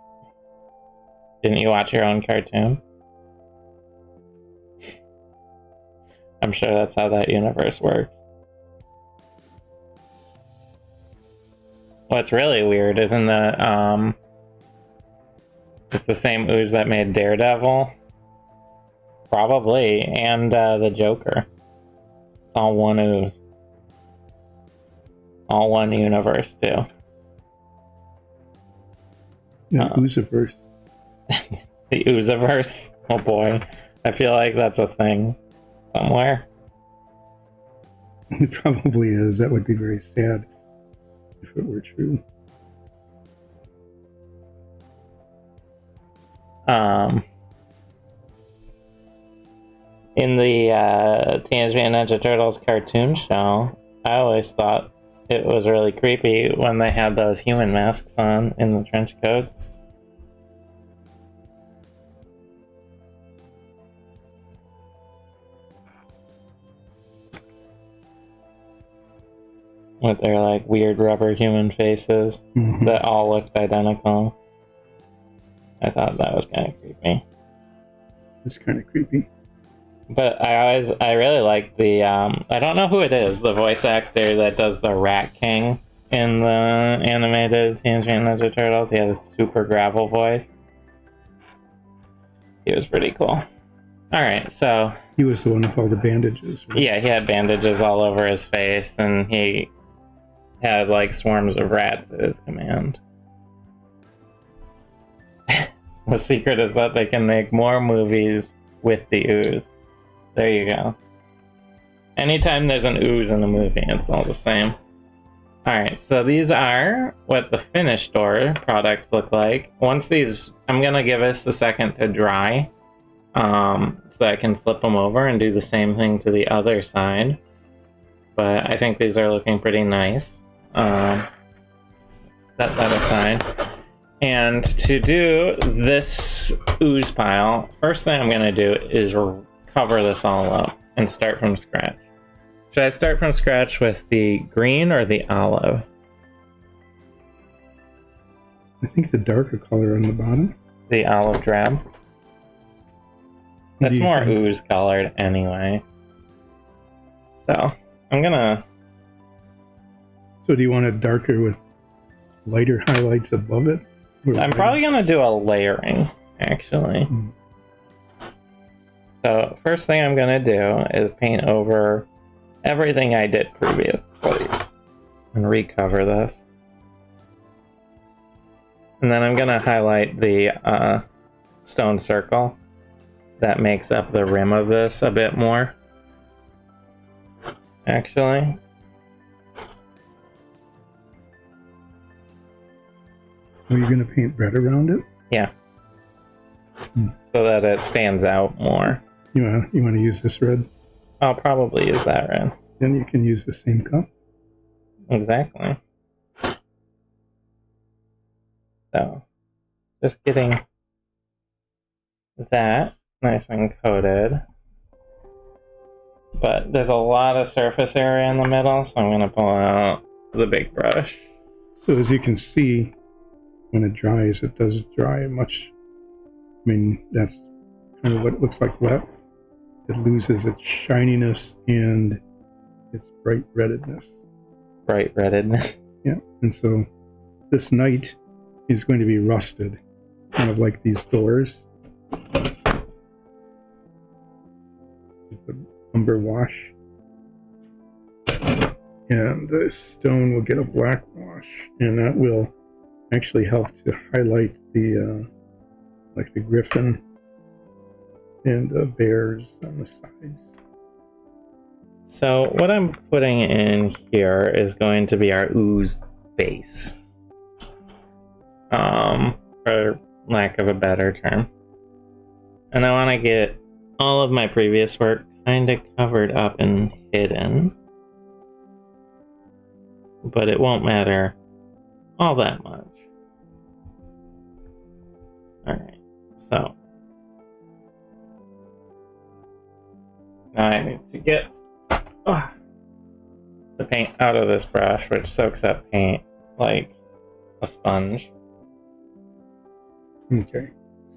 didn't you watch your own cartoon? I'm sure that's how that universe works. What's really weird is in the, it's the same ooze that made Daredevil. Probably, and the Joker. It's all one ooze. All one universe, too. Yeah, Oozeverse. The Oozeverse? Oh boy. I feel like that's a thing somewhere. It probably is. That would be very sad if it were true. In the Teenage Mutant Ninja Turtles cartoon show, I always thought it was really creepy when they had those human masks on in the trench coats. With their like weird rubber human faces that all looked identical. I thought that was kind of creepy. It's kind of creepy. But I really like the, I don't know who it is, the voice actor that does the Rat King in the animated Teenage Mutant Ninja Turtles. He had a super gravel voice. He was pretty cool. Alright, so... He was the one with all the bandages. Right? Yeah, he had bandages all over his face, and he had, like, swarms of rats at his command. The secret is that they can make more movies with the ooze. There you go. Anytime there's an ooze in a movie, it's all the same. Alright, so these are what the finished store products look like. Once these, I'm gonna give us a second to dry, so that I can flip them over and do the same thing to the other side. But I think these are looking pretty nice. Set that aside. And to do this ooze pile, first thing I'm gonna do is cover this all up and start from scratch. Should I start from scratch with the green or the olive? I think the darker color on the bottom. The olive drab. That's more ooze colored anyway. So, I'm gonna... So do you want it darker with lighter highlights above it? I'm probably gonna do a layering, actually. So, first thing I'm gonna do is paint over everything I did previously and recover this. And then I'm gonna highlight the stone circle that makes up the rim of this a bit more. Actually. Are you gonna paint red around it? Yeah. So that it stands out more. You wanna use this red? I'll probably use that red. Then you can use the same cup. Exactly. So, just getting that nice and coated. But there's a lot of surface area in the middle, so I'm going to pull out the big brush. So as you can see, when it dries, it does dry much. I mean, that's kind of what it looks like wet. It loses its shininess and its bright reddedness. Bright reddedness? Yeah, and so this night is going to be rusted, kind of like these doors. With the umber wash. And the stone will get a black wash, and that will actually help to highlight the, like the griffin and the bears on the sides. So what I'm putting in here is going to be our ooze base. For lack of a better term. And I want to get all of my previous work kind of covered up and hidden. But it won't matter all that much. Alright, so now I need to get the paint out of this brush, which soaks up paint like a sponge. Okay,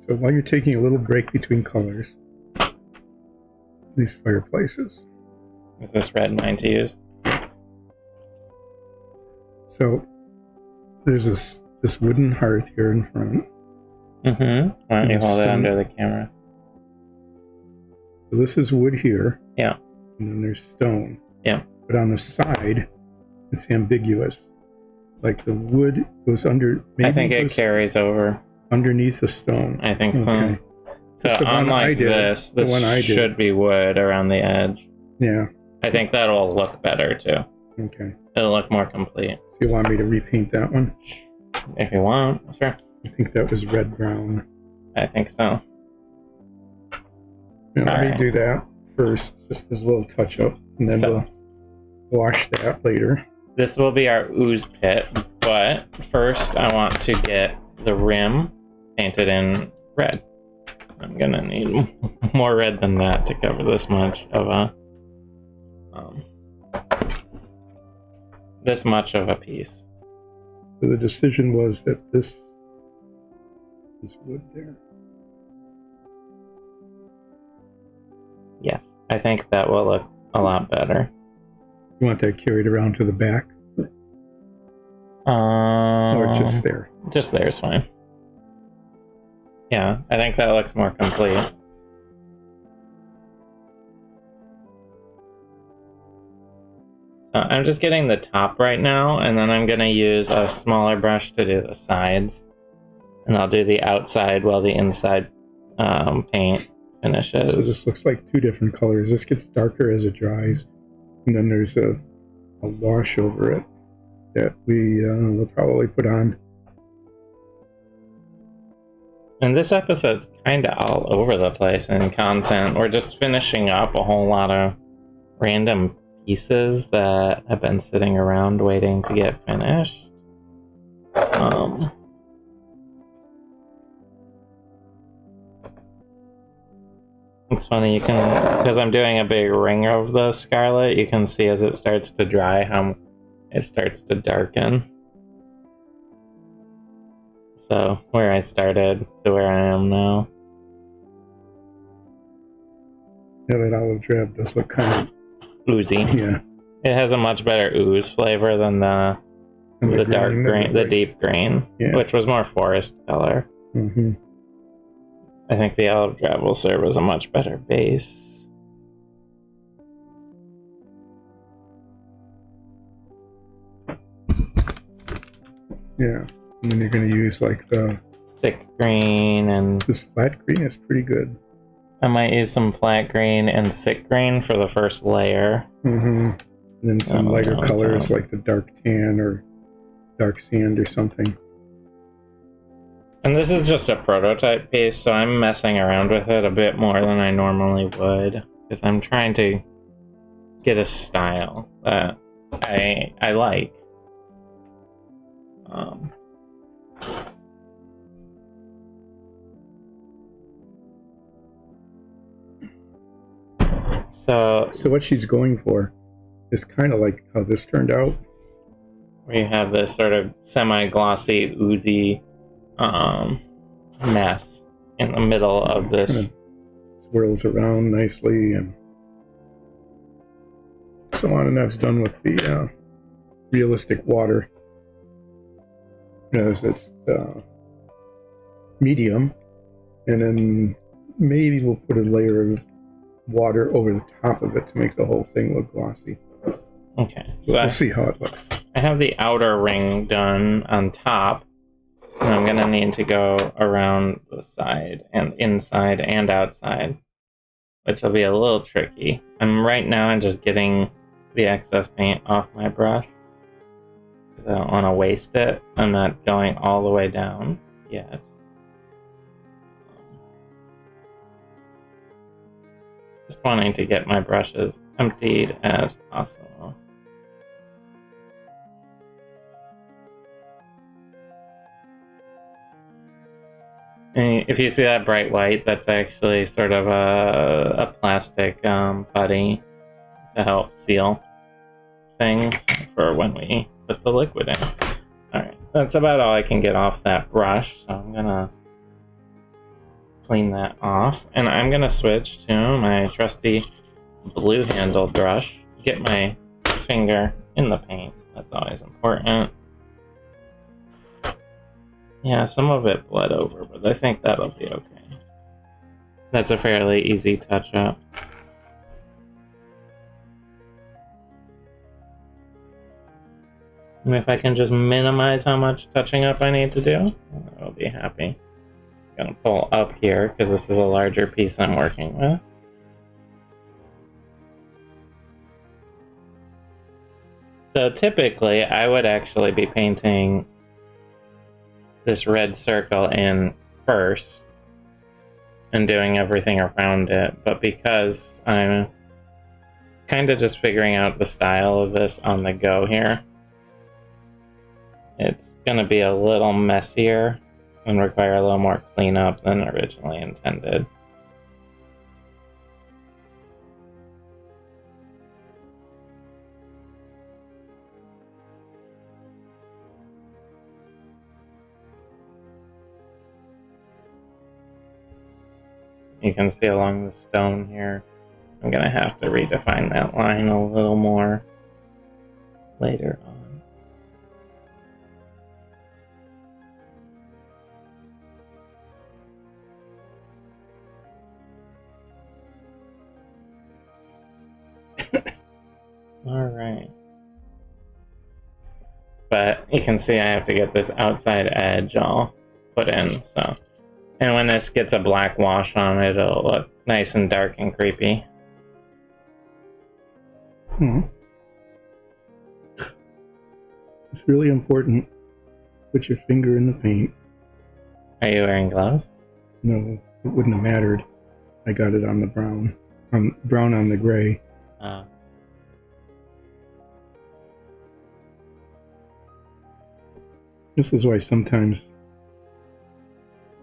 so while you're taking a little break between colors, these fireplaces. Is this red mine to use? So there's this wooden hearth here in front. Mm-hmm. Why don't you hold it under the camera? So this is wood here. Yeah. And then there's stone. Yeah. But on the side, it's ambiguous. Like the wood goes under. I think it carries over. Underneath the stone. I think so. So unlike this should be wood around the edge. Yeah. I think that'll look better too. Okay. It'll look more complete. So you want me to repaint that one? If you want, sure. I think that was red-brown. I think so. Let me do that first, just as a little touch-up, and then we'll wash that later. This will be our ooze pit, but first I want to get the rim painted in red. I'm gonna need more red than that to cover this much of a piece. So the decision was that this wood there. Yes, I think that will look a lot better. You want that carried around to the back? Or just there? Just there is fine. Yeah, I think that looks more complete. I'm just getting the top right now, and then I'm going to use a smaller brush to do the sides. And I'll do the outside while the inside paint finishes. So this looks like two different colors. This gets darker as it dries, and then there's a wash over it that we'll probably put on. And this episode's kind of all over the place in content. We're just finishing up a whole lot of random pieces that have been sitting around waiting to get finished. It's funny, you can, because I'm doing a big ring of the scarlet, you can see as it starts to dry how it starts to darken. So, where I started to where I am now. Yeah, that olive drab does look kind of oozy. Yeah. It has a much better ooze flavor than the dark green, the deep green, which was more forest color. Mm-hmm. I think the olive drab will serve as a much better base. Yeah, and then you're going to use like the thick green, and this flat green is pretty good. I might use some flat green and thick green for the first layer. Mm-hmm. And then some lighter colors like the dark tan or dark sand or something. And this is just a prototype piece, so I'm messing around with it a bit more than I normally would, because I'm trying to get a style that I like. So what she's going for is kind of like how this turned out. We have this sort of semi-glossy, oozy mess in the middle of this. Kind of swirls around nicely and so on, and that's done with the realistic water. As it's medium, and then maybe we'll put a layer of water over the top of it to make the whole thing look glossy. Okay, so we'll see how it looks. I have the outer ring done on top, and I'm gonna need to go around the side and inside and outside, which will be a little tricky. I'm just getting the excess paint off my brush because I don't want to waste it. I'm not going all the way down yet. Just wanting to get my brushes emptied as possible. And if you see that bright white, that's actually sort of a plastic putty to help seal things for when we put the liquid in. Alright, that's about all I can get off that brush, so I'm gonna clean that off, and I'm gonna switch to my trusty blue handled brush. Get my finger in the paint, that's always important. Yeah, some of it bled over, but I think that'll be okay. That's a fairly easy touch up. And if I can just minimize how much touching up I need to do, I'll be happy. I'm gonna pull up here because this is a larger piece I'm working with. So typically, I would actually be painting this red circle in first and doing everything around it, but because I'm kind of just figuring out the style of this on the go here, it's gonna be a little messier and require a little more cleanup than originally intended. You can see along the stone here, I'm gonna have to redefine that line a little more later on. Alright. But you can see I have to get this outside edge all put in, so. And when this gets a black wash on it, it'll look nice and dark and creepy. It's really important. Put your finger in the paint. Are you wearing gloves? No, it wouldn't have mattered. I got it on the brown. Brown on the gray. This is why sometimes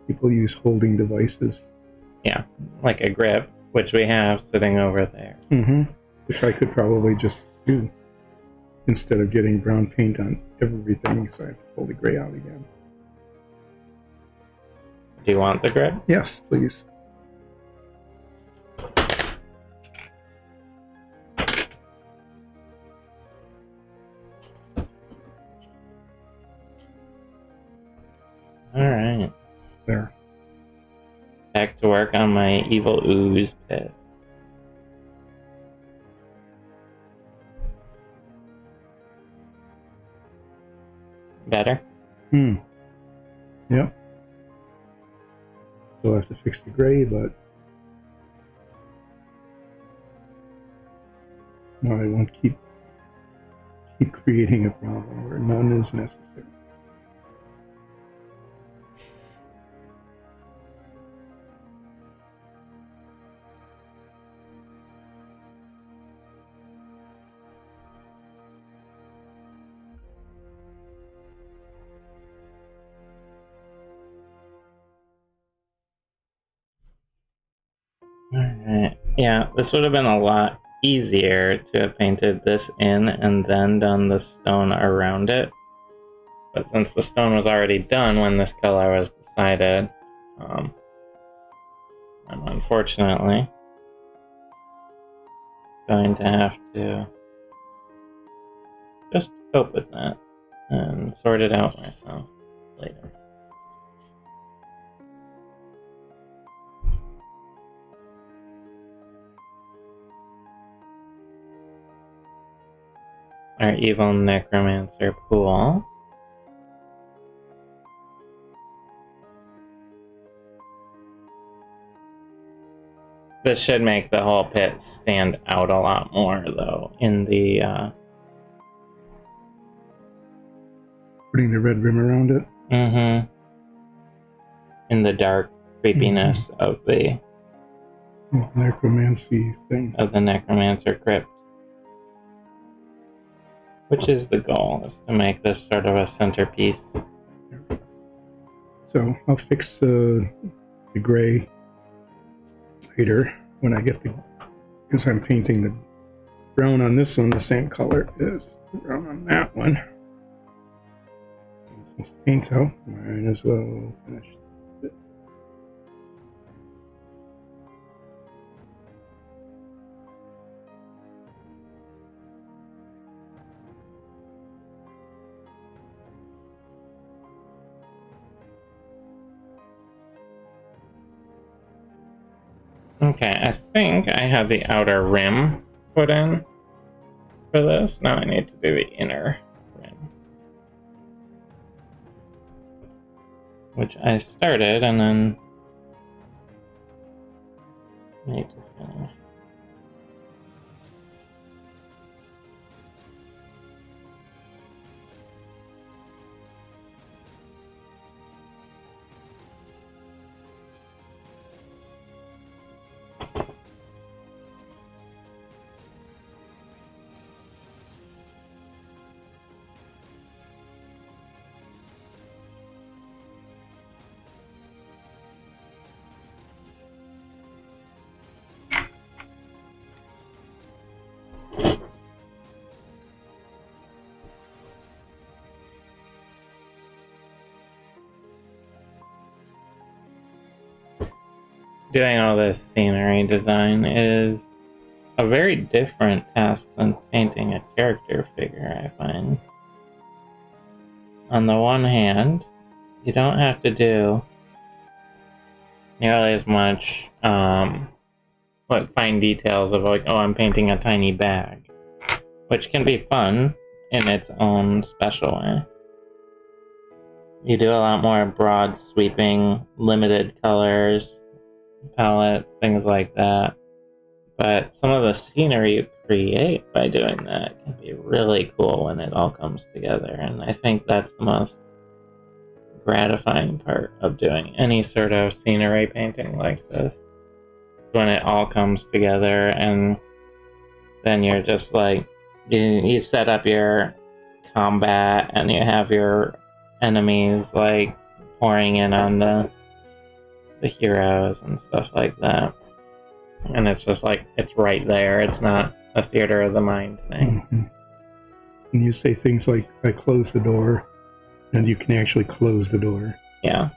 people use holding devices. Yeah, like a grip, which we have sitting over there. Which I could probably just do instead of getting brown paint on everything, so I have to pull the gray out again. Do you want the grip? Yes, please. Alright. There. Back to work on my evil ooze pit. Better? Yep. Still have to fix the gray, but no, I won't keep creating a problem where none is necessary. Alright. Yeah, this would have been a lot easier to have painted this in and then done the stone around it. But since the stone was already done when this color was decided, I'm unfortunately going to have to just cope with that and sort it out myself later. Our evil necromancer pool. This should make the whole pit stand out a lot more, though, in the, Putting the red rim around it? in the dark creepiness of the... necromancy thing. Of the necromancer crypt. Which is the goal, is to make this sort of a centerpiece. So I'll fix the gray later when I get because I'm painting the brown on this one the same color as the brown on that one. Since this paint's out, might as well finish this. Okay, I think I have the outer rim put in for this. Now I need to do the inner rim. Which I started and then need to finish. Doing all this scenery design is a very different task than painting a character figure, I find. On the one hand, you don't have to do nearly as much fine details of like, oh, I'm painting a tiny bag. which can be fun in its own special way. You do a lot more broad, sweeping, limited colors, palettes, things like that. But some of the scenery you create by doing that can be really cool when it all comes together. And I think that's the most gratifying part of doing any sort of scenery painting like this. When it all comes together, and then you're just like, you set up your combat and you have your enemies like pouring in on the heroes and stuff like that, and it's just like it's right there. It's not a theater of the mind thing. Mm-hmm. And you say things like, I close the door, and you can actually close the door. Yeah.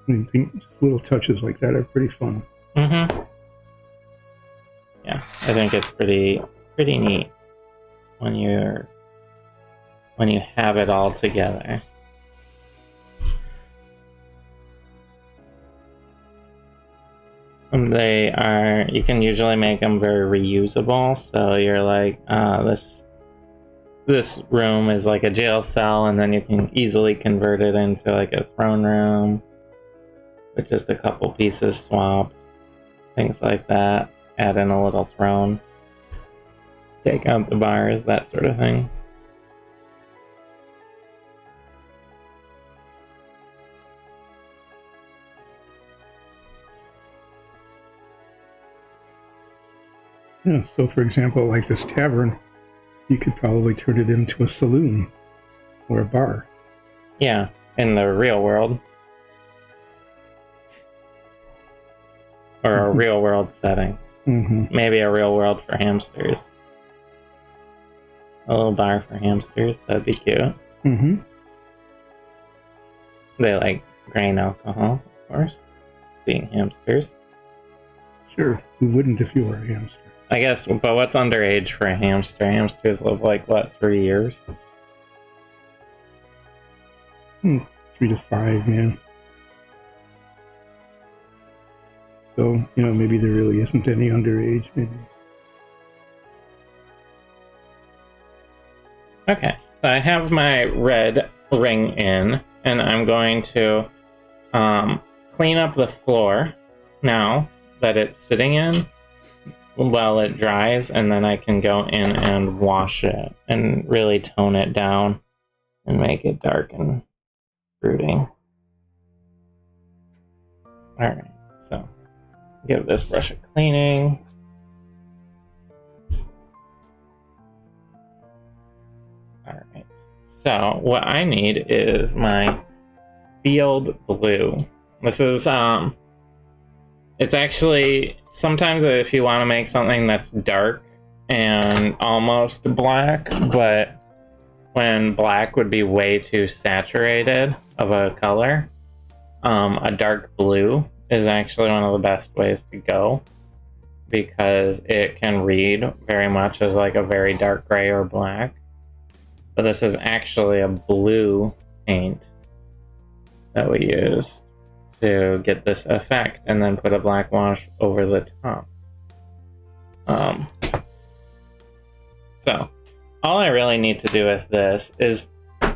I mean, just little touches like that are pretty fun. Mm-hmm. Yeah, I think it's pretty neat when you have it all together. You can usually make them very reusable, so you're like, this room is like a jail cell, and then you can easily convert it into like a throne room with just a couple pieces swapped, things like that. Add in a little throne, take out the bars, that sort of thing. Yeah, so for example, like this tavern, you could probably turn it into a saloon or a bar. Yeah, in the real world. Or a real world setting. Mm-hmm. Maybe a real world for hamsters. A little bar for hamsters, that'd be cute. Mm-hmm. They like grain alcohol, of course, being hamsters. Sure, who wouldn't if you were a hamster? I guess, but what's underage for a hamster? Hamsters live like, what, 3 years? 3 to 5, yeah. So, maybe there really isn't any underage, maybe. Okay, so I have my red ring in, and I'm going to clean up the floor now that it's sitting in while it dries, and then I can go in and wash it and really tone it down and make it dark and brooding. Alright, so give this brush a cleaning. Alright, so what I need is my field blue. This is, it's actually, sometimes if you want to make something that's dark and almost black, but when black would be way too saturated of a color, a dark blue is actually one of the best ways to go, because it can read very much as like a very dark gray or black. But this is actually a blue paint that we use to get this effect, and then put a black wash over the top. So all I really need to do with this is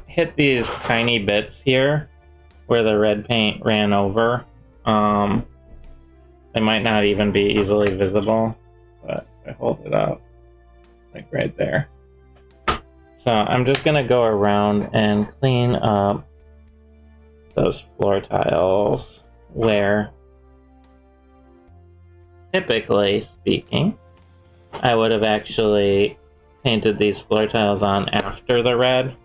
hit these tiny bits here where the red paint ran over. They might not even be easily visible, but if I hold it up, like right there. So I'm just gonna go around and clean up those floor tiles where, typically speaking, I would have actually painted these floor tiles on after the red,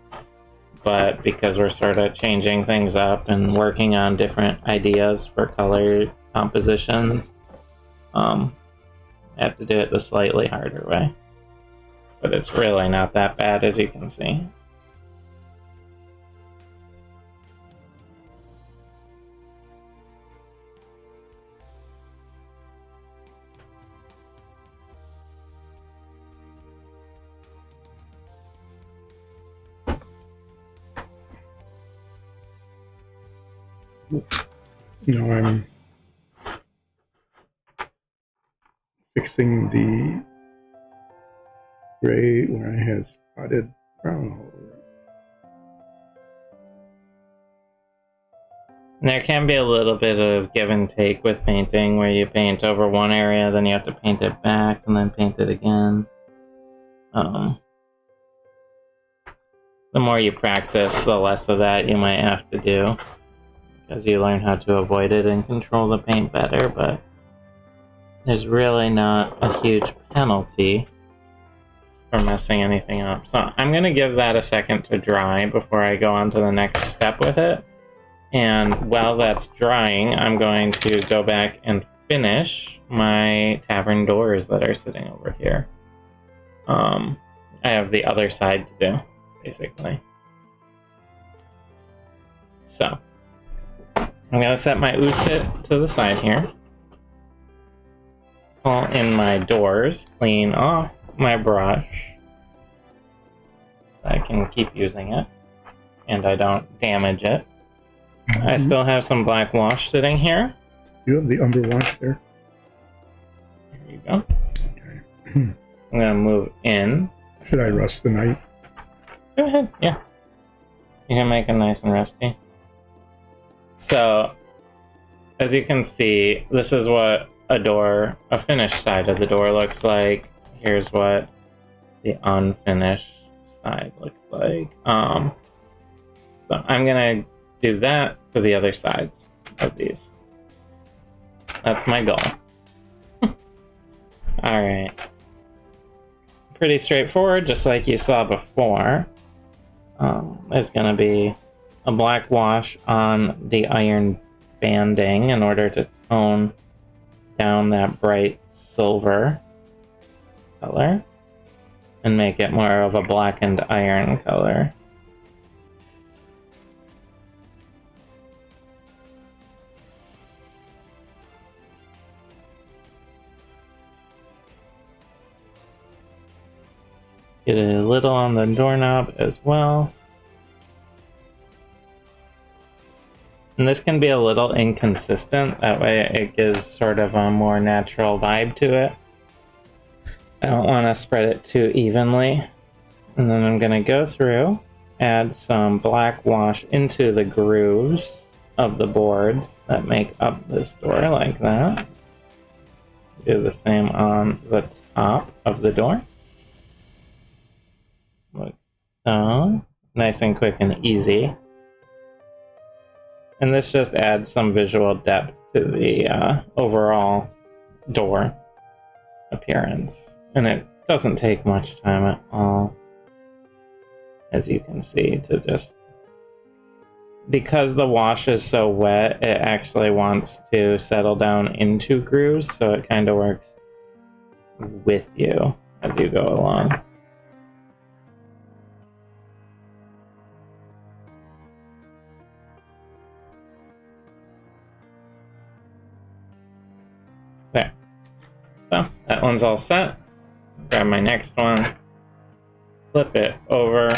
but because we're sort of changing things up and working on different ideas for color compositions, I have to do it the slightly harder way. But it's really not that bad, as you can see. I'm fixing the right where I had spotted brown all over it. There can be a little bit of give and take with painting, where you paint over one area, then you have to paint it back, and then paint it again. The more you practice, the less of that you might have to do, because you learn how to avoid it and control the paint better, but there's really not a huge penalty for messing anything up. So I'm going to give that a second to dry before I go on to the next step with it. And while that's drying, I'm going to go back and finish my tavern doors that are sitting over here. I have the other side to do, basically. So, I'm going to set my ooze pit to the side here. Pull in my doors, clean off my brush. I can keep using it, and I don't damage it. I still have some black wash sitting here. You have the umber wash there. There you go. Okay. I'm going to move in. Should I rust the night? Go ahead, yeah. You can make it nice and rusty. So, as you can see, this is what a finished side of the door looks like. Here's what the unfinished side looks like. So I'm gonna do that to the other sides of these. That's my goal. Alright. Pretty straightforward, just like you saw before. There's gonna be a black wash on the iron banding in order to tone down that bright silver color and make it more of a blackened iron color. Get a little on the doorknob as well. And this can be a little inconsistent, that way it gives sort of a more natural vibe to it. I don't want to spread it too evenly. And then I'm going to go through, add some black wash into the grooves of the boards that make up this door like that. Do the same on the top of the door. Like so. Nice and quick and easy. And this just adds some visual depth to the overall door appearance. And it doesn't take much time at all, as you can see, to just... Because the wash is so wet, it actually wants to settle down into grooves, so it kind of works with you as you go along. There. So, that one's all set. Grab my next one, flip it over,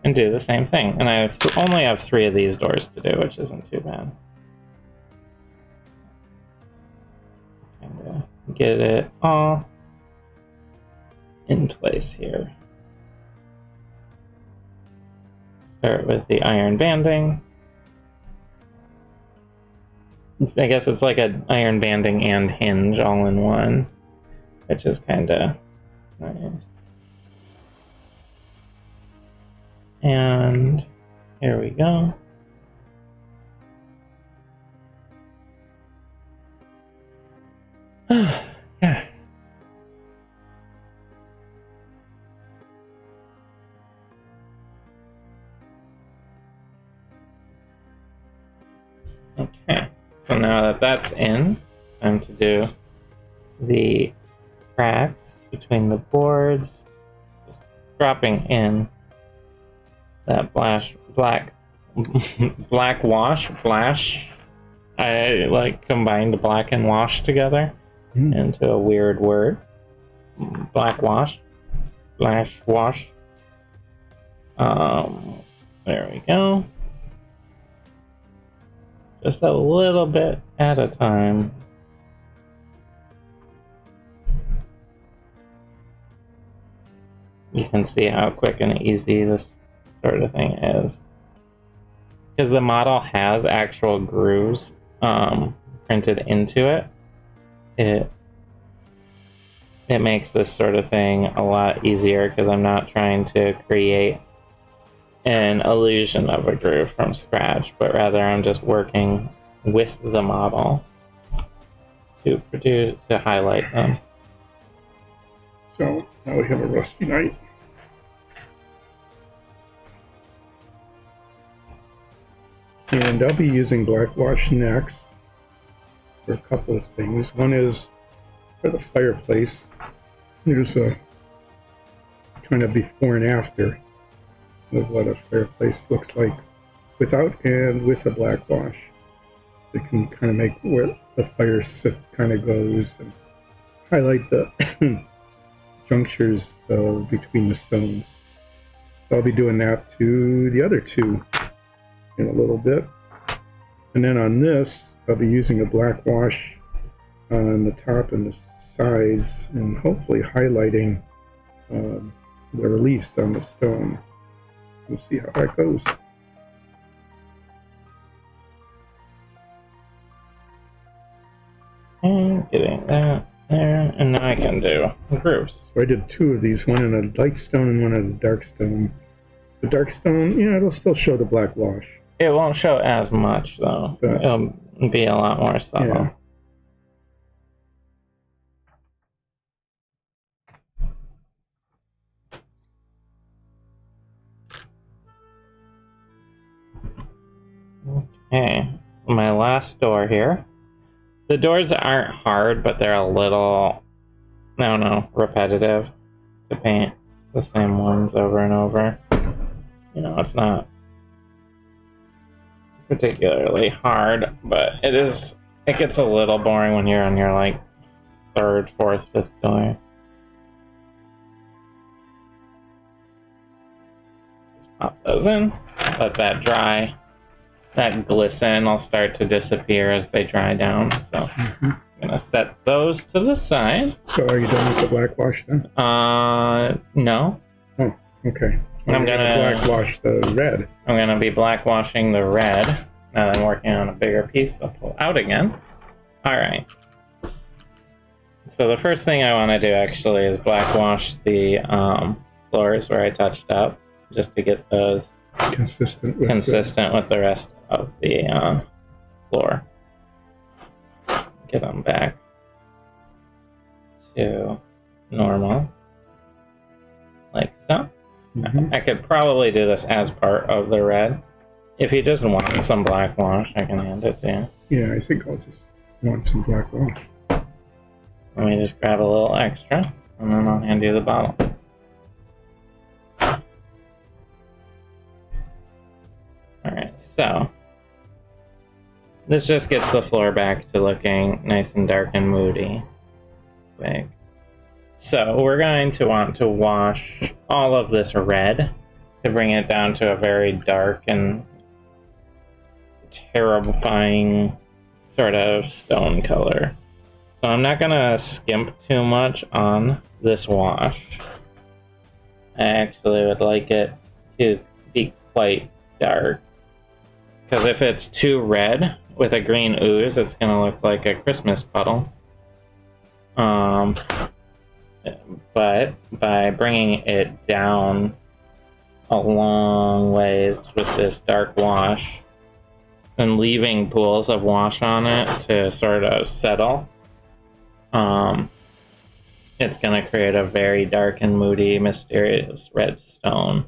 and do the same thing. And I only have 3 of these doors to do, which isn't too bad. And get it all in place here. Start with the iron banding. I guess it's like an iron banding and hinge all in one, which is kind of nice. And here we go. Yeah. Okay. So now that that's in, time to do the cracks between the boards, just dropping in that black wash. I like combined black and wash together into a weird word. Black wash, splash wash. There we go. Just a little bit at a time. you can see how quick and easy this sort of thing is. Because the model has actual grooves printed into it, it makes this sort of thing a lot easier because I'm not trying to create an illusion of a groove from scratch, but rather I'm just working with the model to highlight them. So now we have a rusty knight. And I'll be using black wash next for a couple of things. One is for the fireplace. Here's a kind of before and after of what a fireplace looks like without and with a black wash. It can kind of make where the fire soot kind of goes and highlight the junctures between the stones. So I'll be doing that to the other two in a little bit. And then on this, I'll be using a black wash on the top and the sides and hopefully highlighting the reliefs on the stone. We'll see how that goes. And getting that there, and now I can do grooves. So I did two of these, one in a light stone and one in a dark stone. The dark stone, it'll still show the black wash. It won't show as much, though. But it'll be a lot more subtle. Yeah. Okay, my last door here. The doors aren't hard, but they're a little, I don't know, repetitive to paint the same ones over and over. It's not particularly hard, but it gets a little boring when you're on your, like, third, fourth, fifth door. Just pop those in, let that dry. That glisten will start to disappear as they dry down, so I'm gonna set those to the side. So are you done with the black wash then? No. Oh, okay. I'm gonna black wash the red. I'm gonna be black washing the red. Now that I'm working on a bigger piece, I'll pull out again. Alright. So the first thing I want to do actually is black wash the floors where I touched up, just to get those consistent with the rest of the floor. Get them back to normal, like so. I could probably do this as part of the red. If you just want some black wash, I can hand it to you. Yeah, I think I'll just want some black wash. Let me just grab a little extra, and then I'll hand you the bottle. Alright, so this just gets the floor back to looking nice and dark and moody. Quick. So we're going to want to wash all of this red to bring it down to a very dark and terrifying sort of stone color. So I'm not going to skimp too much on this wash. I actually would like it to be quite dark. Because if it's too red with a green ooze, it's going to look like a Christmas puddle. But by bringing it down a long ways with this dark wash and leaving pools of wash on it to sort of settle, it's going to create a very dark and moody, mysterious red stone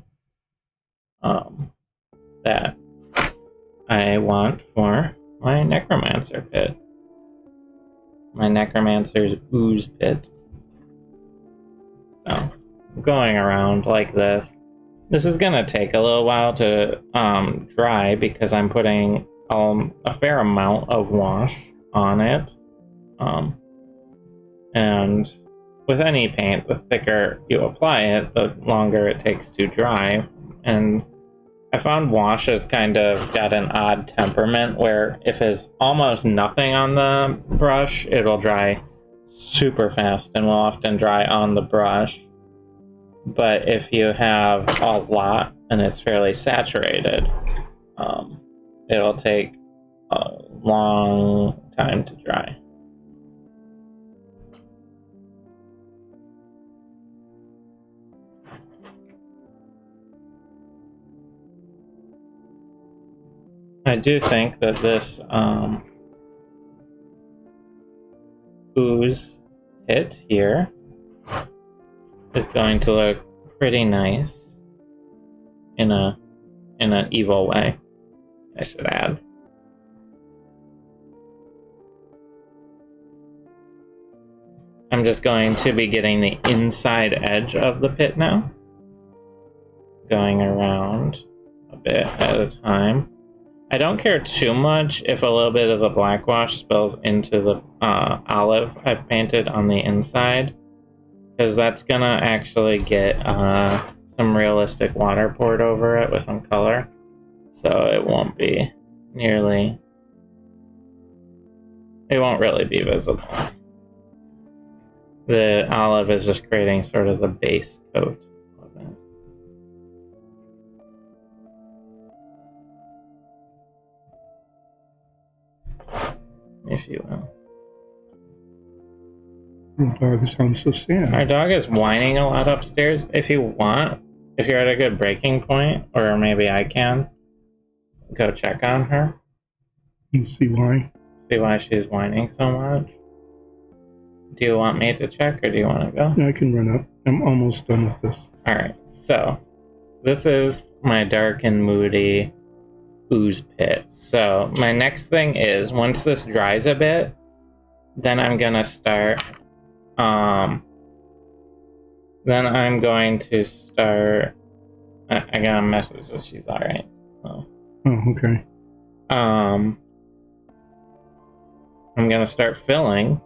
that I want for my necromancer pit. My necromancer's ooze pit. So, going around like this. This is going to take a little while to dry because I'm putting a fair amount of wash on it. And with any paint, the thicker you apply it, the longer it takes to dry. And I found wash has kind of got an odd temperament where if there's almost nothing on the brush, it'll dry super fast and will often dry on the brush. But if you have a lot and it's fairly saturated, it'll take a long time to dry. I do think that this ooze pit here is going to look pretty nice in an evil way, I should add. I'm just going to be getting the inside edge of the pit now, going around a bit at a time. I don't care too much if a little bit of the black wash spills into the olive I've painted on the inside, because that's gonna actually get some realistic water poured over it with some color, so it won't be nearly, it won't really be visible. The olive is just creating sort of the base coat of it. If you will. The dog sounds so sad. Our dog is whining a lot upstairs. If you want, if you're at a good breaking point, or maybe I can, go check on her. You see why? See why she's whining so much. Do you want me to check, or do you want to go? I can run up. I'm almost done with this. Alright, so this is my dark and moody ooze pit. So my next thing is, once this dries a bit, then I'm gonna start I got a message that she's alright. So Oh, okay. I'm gonna start filling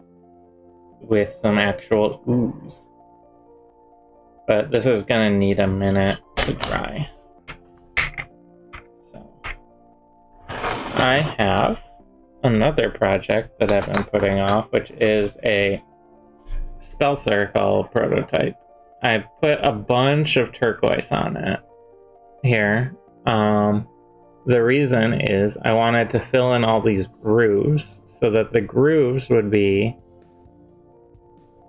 with some actual ooze. But this is gonna need a minute to dry. So I have another project that I've been putting off, which is a spell circle prototype. I put a bunch of turquoise on it here. The reason is I wanted to fill in all these grooves so that the grooves would be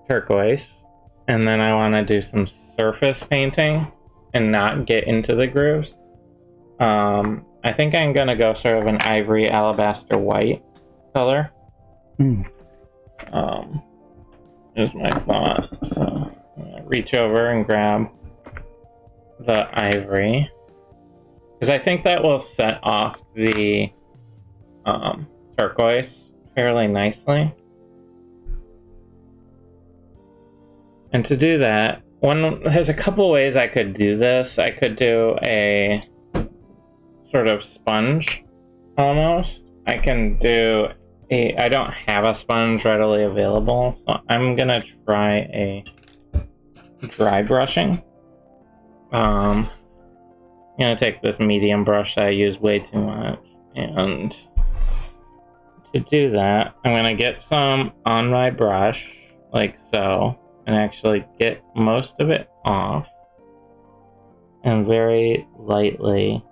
turquoise, and then I want to do some surface painting and not get into the grooves. I think I'm gonna go sort of an ivory alabaster white color. Is my thought. So I'm gonna reach over and grab the ivory, because I think that will set off the turquoise fairly nicely. And to do that, there's a couple ways I could do this. I could do a sort of sponge, almost. I can do I don't have a sponge readily available, so I'm gonna try a dry brushing. I'm gonna take this medium brush that I use way too much, and to do that, I'm gonna get some on my brush, like so, and actually get most of it off, and very lightly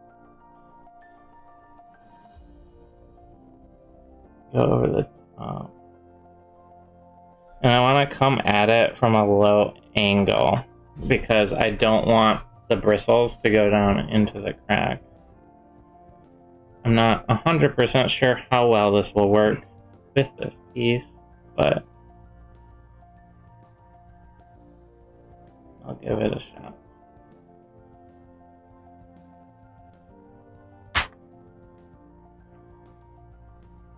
go over the top. And I want to come at it from a low angle, because I don't want the bristles to go down into the cracks. I'm not 100% sure how well this will work with this piece, but I'll give it a shot.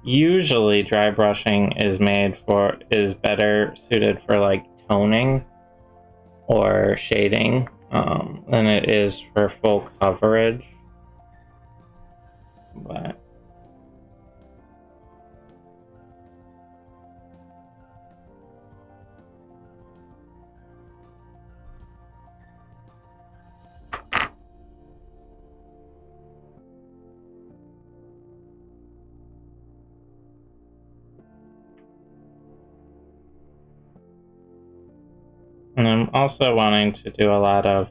Usually dry brushing is better suited for like toning or shading than it is for full coverage. But and also wanting to do a lot of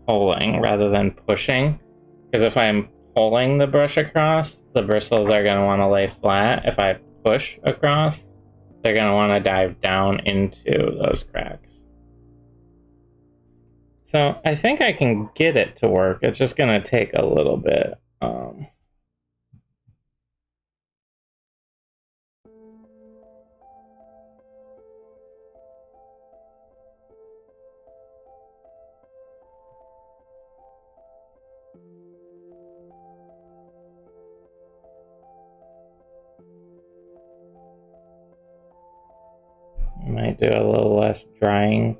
pulling rather than pushing, because if I'm pulling the brush across, the bristles are going to want to lay flat. If I push across, they're going to want to dive down into those cracks. So I think I can get it to work. It's just going to take a little bit. I might do a little less drying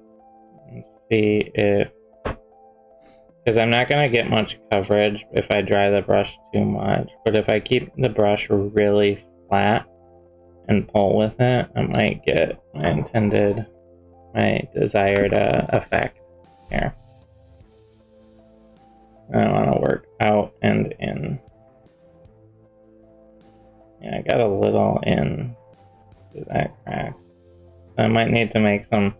and see if, because I'm not going to get much coverage if I dry the brush too much, but if I keep the brush really flat and pull with it, I might get my desired effect here. I want to work out and in. Yeah, I got a little in to that crack. I might need to make some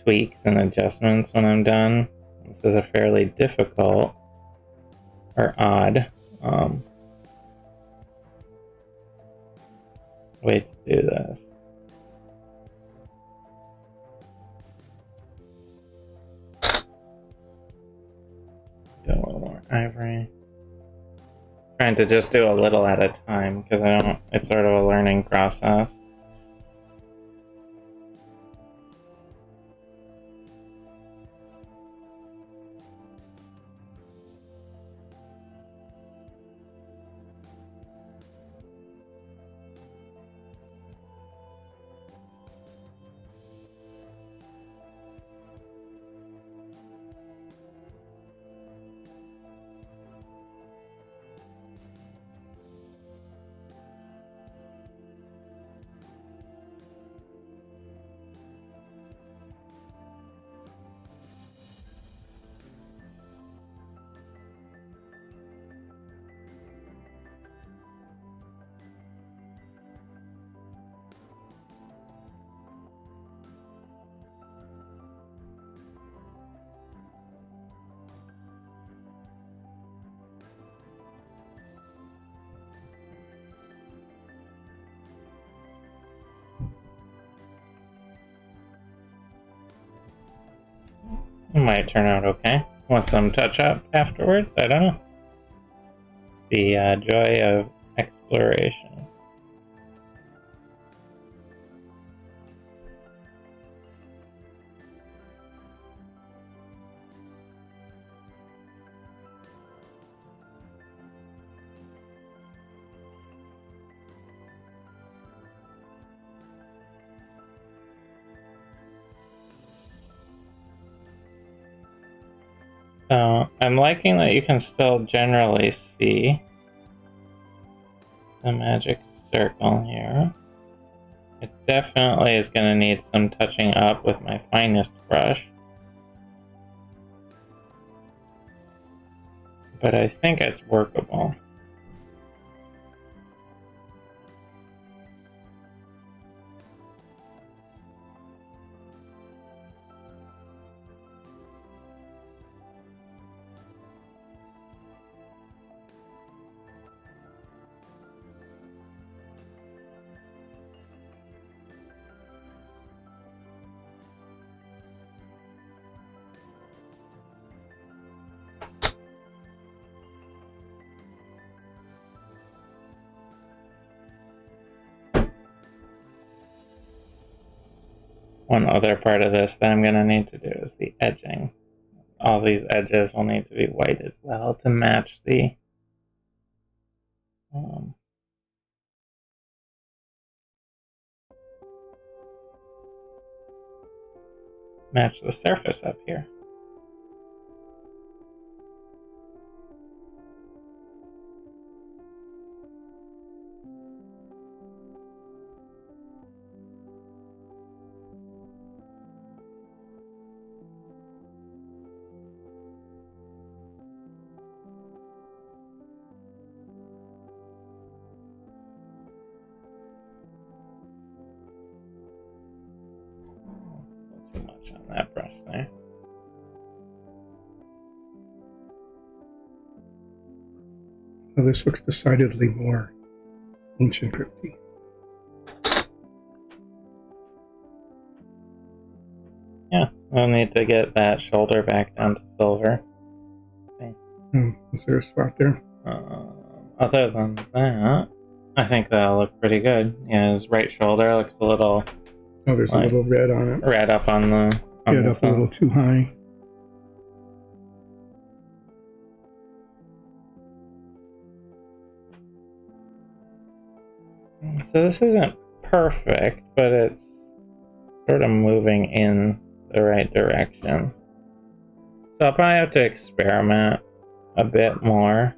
tweaks and adjustments when I'm done. This is a fairly difficult or odd way to do this. Do a little more ivory. Trying to just do a little at a time because it's sort of a learning process. It might turn out okay. With some touch up afterwards, I don't know. The joy of exploration. So I'm liking that you can still generally see the magic circle here. It definitely is going to need some touching up with my finest brush. But I think it's workable. One other part of this that I'm going to need to do is the edging. All these edges will need to be white as well to match the surface up here. much on that brush there. Well, this looks decidedly more ancient crypty. Yeah, we'll need to get that shoulder back down to silver. Okay. Is there a spot there? Other than that, I think that'll look pretty good. Yeah, his right shoulder looks a little... Oh, there's a little red on it. Red up on the... Get up a little too high. So this isn't perfect, but it's sort of moving in the right direction. So I'll probably have to experiment a bit more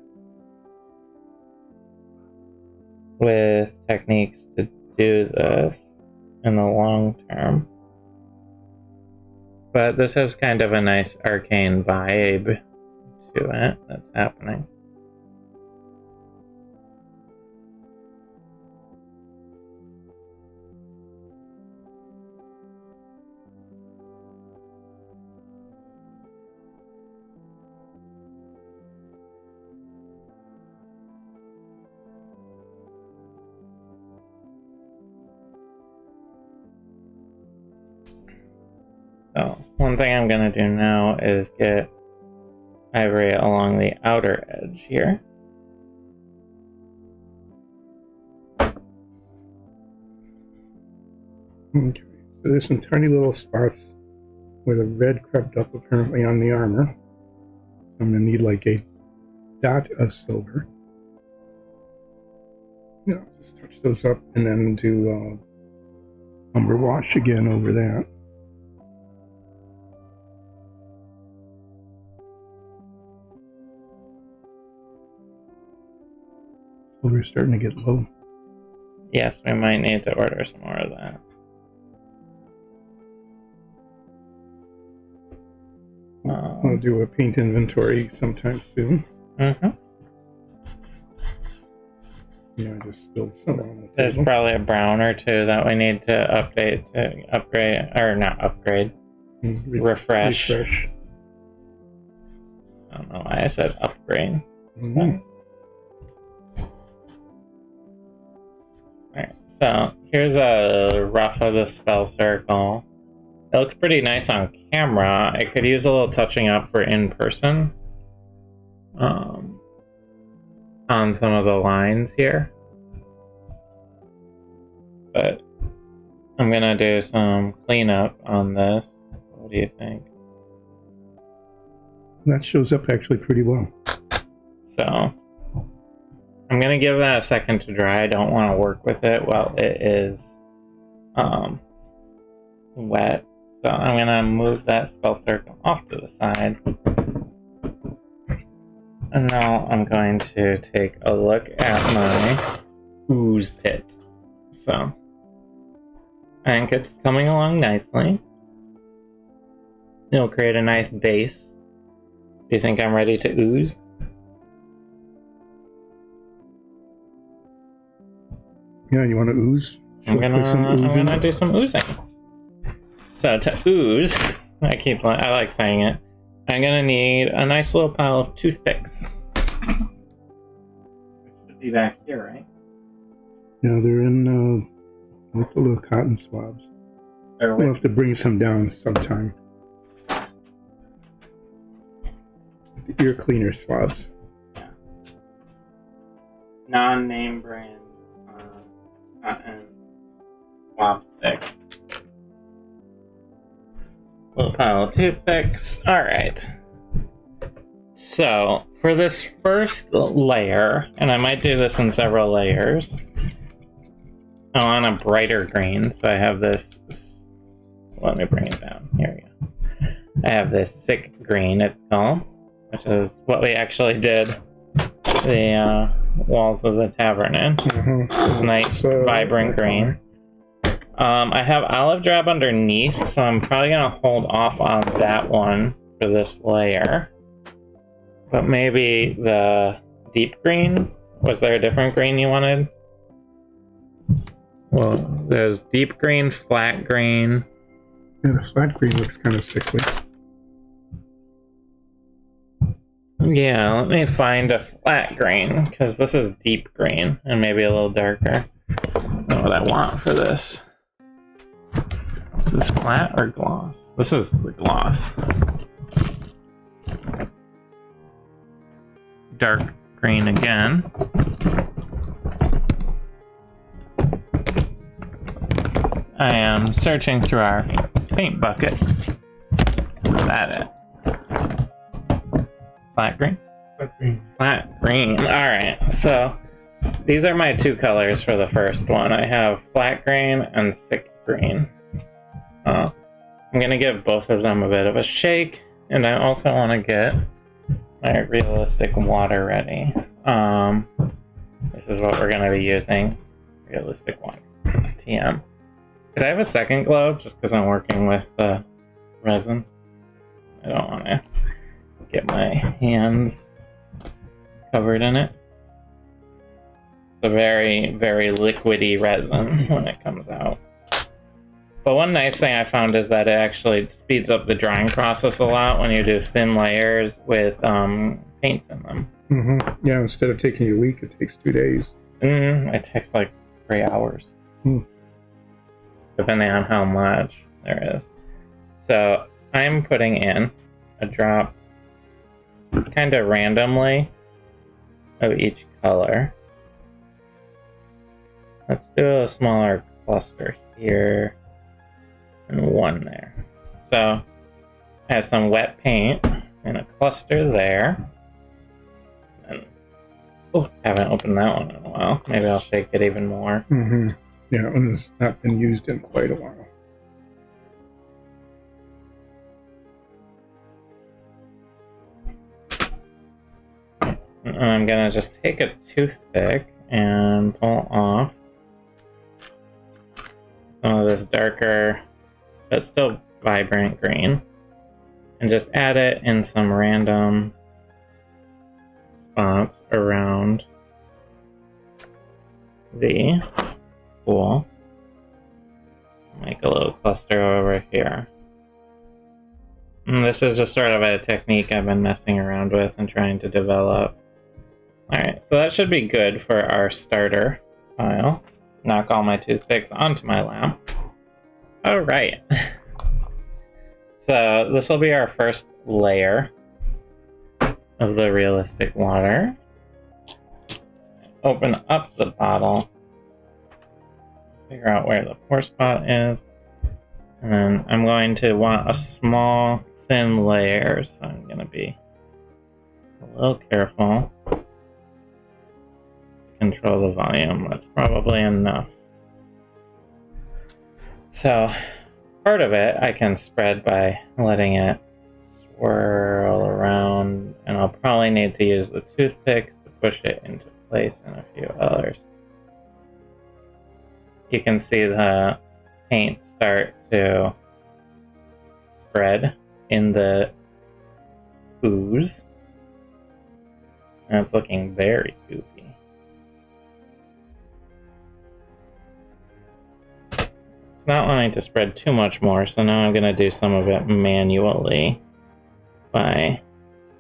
with techniques to do this in the long term. But this has kind of a nice arcane vibe to it that's happening. So, one thing I'm going to do now is get ivory along the outer edge here. Okay, so there's some tiny little spots where the red crept up apparently on the armor. I'm going to need like a dot of silver. Yeah, just touch those up and then do umber wash again over that. Silver's starting to get low. Yes, we might need to order some more of that. I'll do a paint inventory sometime soon. Mm-hmm. Yeah, I just spilled some on the table. There's probably a brown or two that we need to update to upgrade, or not upgrade, refresh. Refresh. I don't know why I said upgrade. Mm-hmm. Alright, so here's a rough of the spell circle. It looks pretty nice on camera. It could use a little touching up for in person. On some of the lines here. But I'm gonna do some cleanup on this. What do you think? That shows up actually pretty well. So I'm gonna give that a second to dry. I don't want to work with it while it is wet. So I'm gonna move that spell circle off to the side. And now I'm going to take a look at my ooze pit. So I think it's coming along nicely. It'll create a nice base. Do you think I'm ready to ooze? Yeah, you want to ooze? I'm gonna do some oozing. So to ooze, I like saying it. I'm gonna need a nice little pile of toothpicks. Which should be back here, right? Yeah, they're in with the little cotton swabs. We'll have to bring some down sometime. The ear cleaner swabs. Yeah. Non-name brand cotton swab sticks. Little pile of toothpicks. Alright. So, for this first layer, and I might do this in several layers, I want a brighter green, so I have this. Let me bring it down. Here we go. I have this sick green, it's called, which is what we actually did the walls of the tavern in. This nice, vibrant green. I have olive drab underneath, so I'm probably going to hold off on that one for this layer. But maybe the deep green? Was there a different green you wanted? Well, there's deep green, flat green, Yeah, the flat green looks kind of sickly. Yeah, let me find a flat green, because this is deep green, and maybe a little darker. I don't know what I want for this. Is this flat or gloss? This is the gloss. Dark green again. I am searching through our paint bucket. Is that it? Flat green? Flat green. Flat green. Alright, so these are my two colors for the first one. I have flat green and sick green. I'm going to give both of them a bit of a shake, and I also want to get my realistic water ready. This is what we're going to be using. Realistic water. TM. Could I have a second glove just because I'm working with the resin? I don't want to get my hands covered in it. It's a very, very liquidy resin when it comes out. But one nice thing I found is that it actually speeds up the drying process a lot when you do thin layers with paints in them. Mm-hmm. Yeah, instead of taking a week, it takes 2 days. It takes like 3 hours. Depending on how much there is. So I'm putting in a drop kind of randomly of each color. Let's do a smaller cluster here and one there. So I have some wet paint and a cluster there. And haven't opened that one in a while. Maybe I'll shake it even more. Mm-hmm. Yeah, that one has not been used in quite a while. And I'm gonna just take a toothpick and pull off some of this darker but still vibrant green and just add it in some random spots around the pool. Make a little cluster over here. And this is just sort of a technique I've been messing around with and trying to develop. Alright, so that should be good for our starter pile. Knock all my toothpicks onto my lamp. Alright. So this will be our first layer of the realistic water. Open up the bottle. Figure out where the pour spot is. And then I'm going to want a small, thin layer, so I'm going to be a little careful. Control the volume. That's probably enough. So part of it I can spread by letting it swirl around, and I'll probably need to use the toothpicks to push it into place and a few others. You can see the paint start to spread in the ooze, and it's looking very goopy. It's not wanting to spread too much more, so now I'm going to do some of it manually by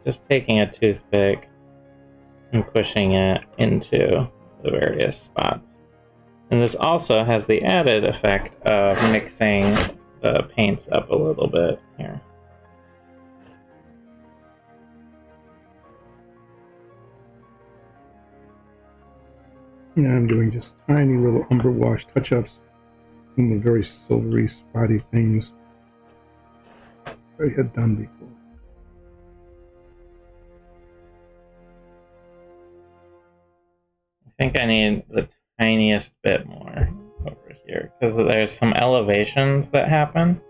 just taking a toothpick and pushing it into the various spots. And this also has the added effect of mixing the paints up a little bit here. Yeah, I'm doing just tiny little umber wash touch-ups on the very silvery, spotty things I had done before. I think I need the tiniest bit more over here, because there's some elevations that happen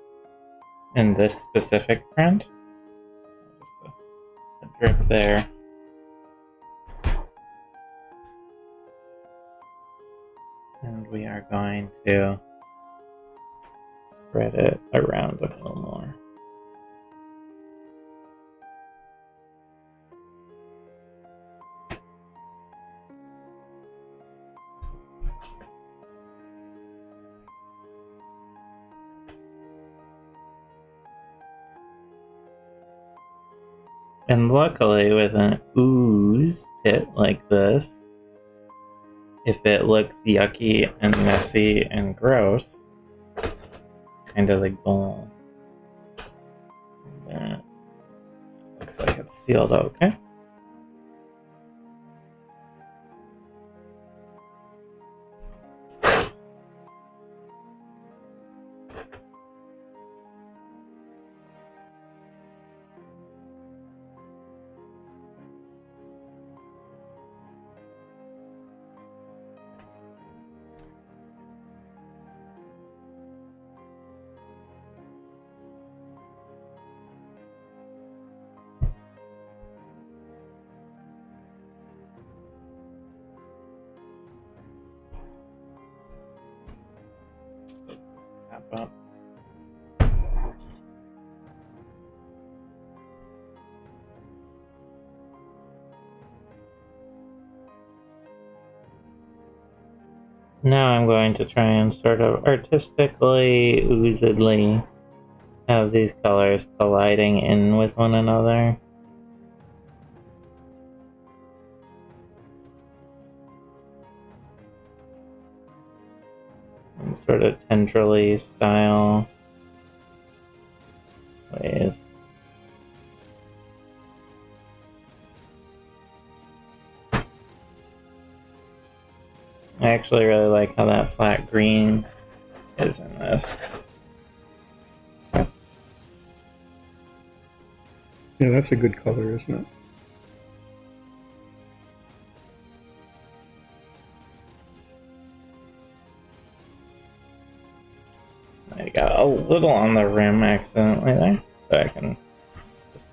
in this specific print. Just a drip there. And we are going to spread it around a little more. And luckily, with an ooze pit like this, if it looks yucky and messy and gross, kind of the goal. That looks like it's sealed okay. Up. Now I'm going to try and sort of artistically, oozedly have these colors colliding in with one another. In sort of tendrily style ways. I actually really like how that flat green is in this. Yeah, that's a good color, isn't it? I got a little on the rim accidentally there, so I can just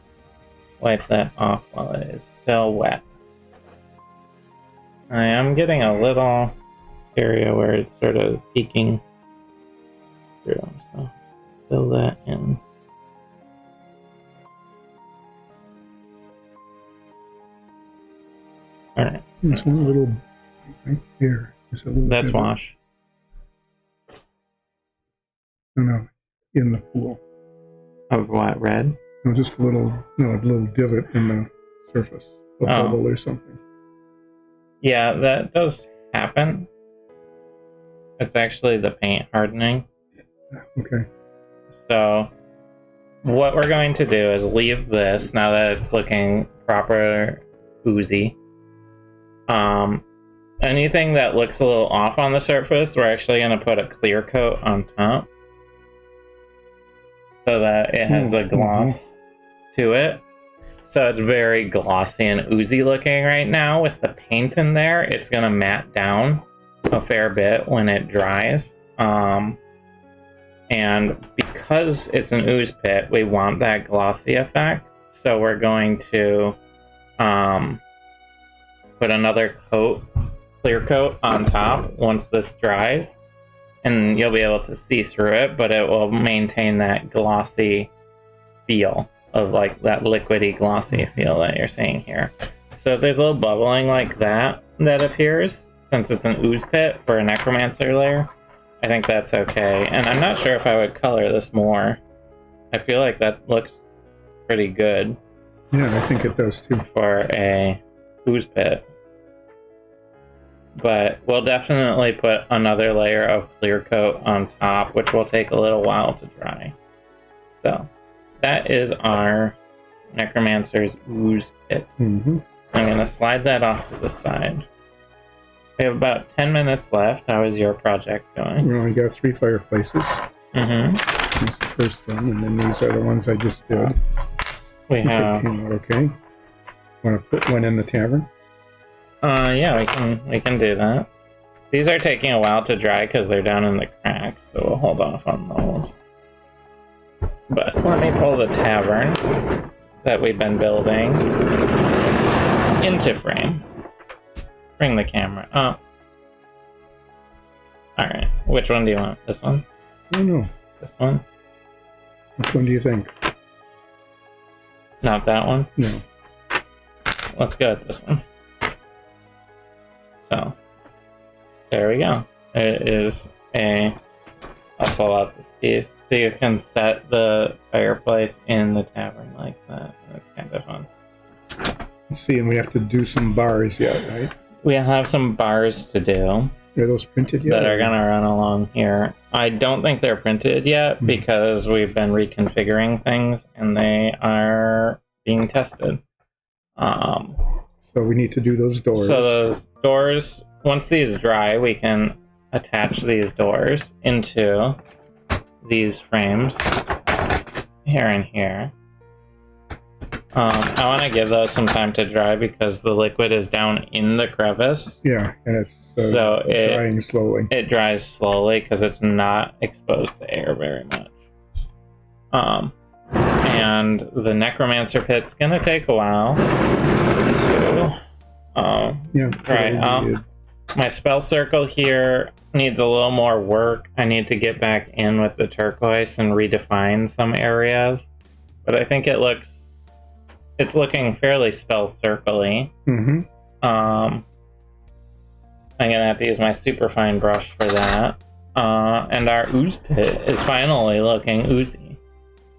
wipe that off while it is still wet. I am getting a little area where it's sort of peeking through, so fill that in. Alright. There's one little right there. There's a little That's divot. wash. No, in the pool. Of what, red? No, just a little divot in the surface. A bubble or something. Yeah, that does happen. It's actually the paint hardening. Okay. So, what we're going to do is leave this, now that it's looking proper oozy. Anything that looks a little off on the surface, we're actually going to put a clear coat on top. So that it has a gloss to it. So it's very glossy and oozy looking right now. With the paint in there, it's going to matte down a fair bit when it dries. And because it's an ooze pit, we want that glossy effect. So we're going to put another clear coat on top once this dries. And you'll be able to see through it, but it will maintain that glossy feel of like that liquidy glossy feel that you're seeing here. So if there's a little bubbling like that appears, since it's an ooze pit for a necromancer layer, I think that's okay. And I'm not sure if I would color this more. I feel like that looks pretty good. Yeah, I think it does too. For a ooze pit. But we'll definitely put another layer of clear coat on top, which will take a little while to dry. So that is our necromancer's ooze pit. I'm going to slide that off to the side. We have about 10 minutes left. How is your project going? Well, I got 3 fireplaces. That's the first one, and then these are the ones I just did. We have... Came out okay. Want to put one in the tavern? Yeah, we can do that. These are taking a while to dry because they're down in the cracks, so we'll hold off on those. But let me pull the tavern that we've been building into frame. Bring the camera up. Alright, which one do you want? This one? I don't know. This one? Which one do you think? Not that one? No. Let's go with this one. So, there we go. It is I'll pull out this piece so you can set the fireplace in the tavern like that. That's kind of fun. Let's see, and we have to do some bars yet, right? We have some bars to do. Are those printed yet? That are going to run along here. I don't think they're printed yet because we've been reconfiguring things and they are being tested. So we need to do those doors. So those doors, once these dry, we can attach these doors into these frames here and here. I want to give those some time to dry because the liquid is down in the crevice. Yeah, and it's drying slowly. It dries slowly because it's not exposed to air very much. And the necromancer pit's gonna take a while to dry out. My spell circle here needs a little more work. I need to get back in with the turquoise and redefine some areas, but I think it's looking fairly spell circle-y. Mm-hmm. I'm gonna have to use my superfine brush for that. And our ooze pit is finally looking oozy.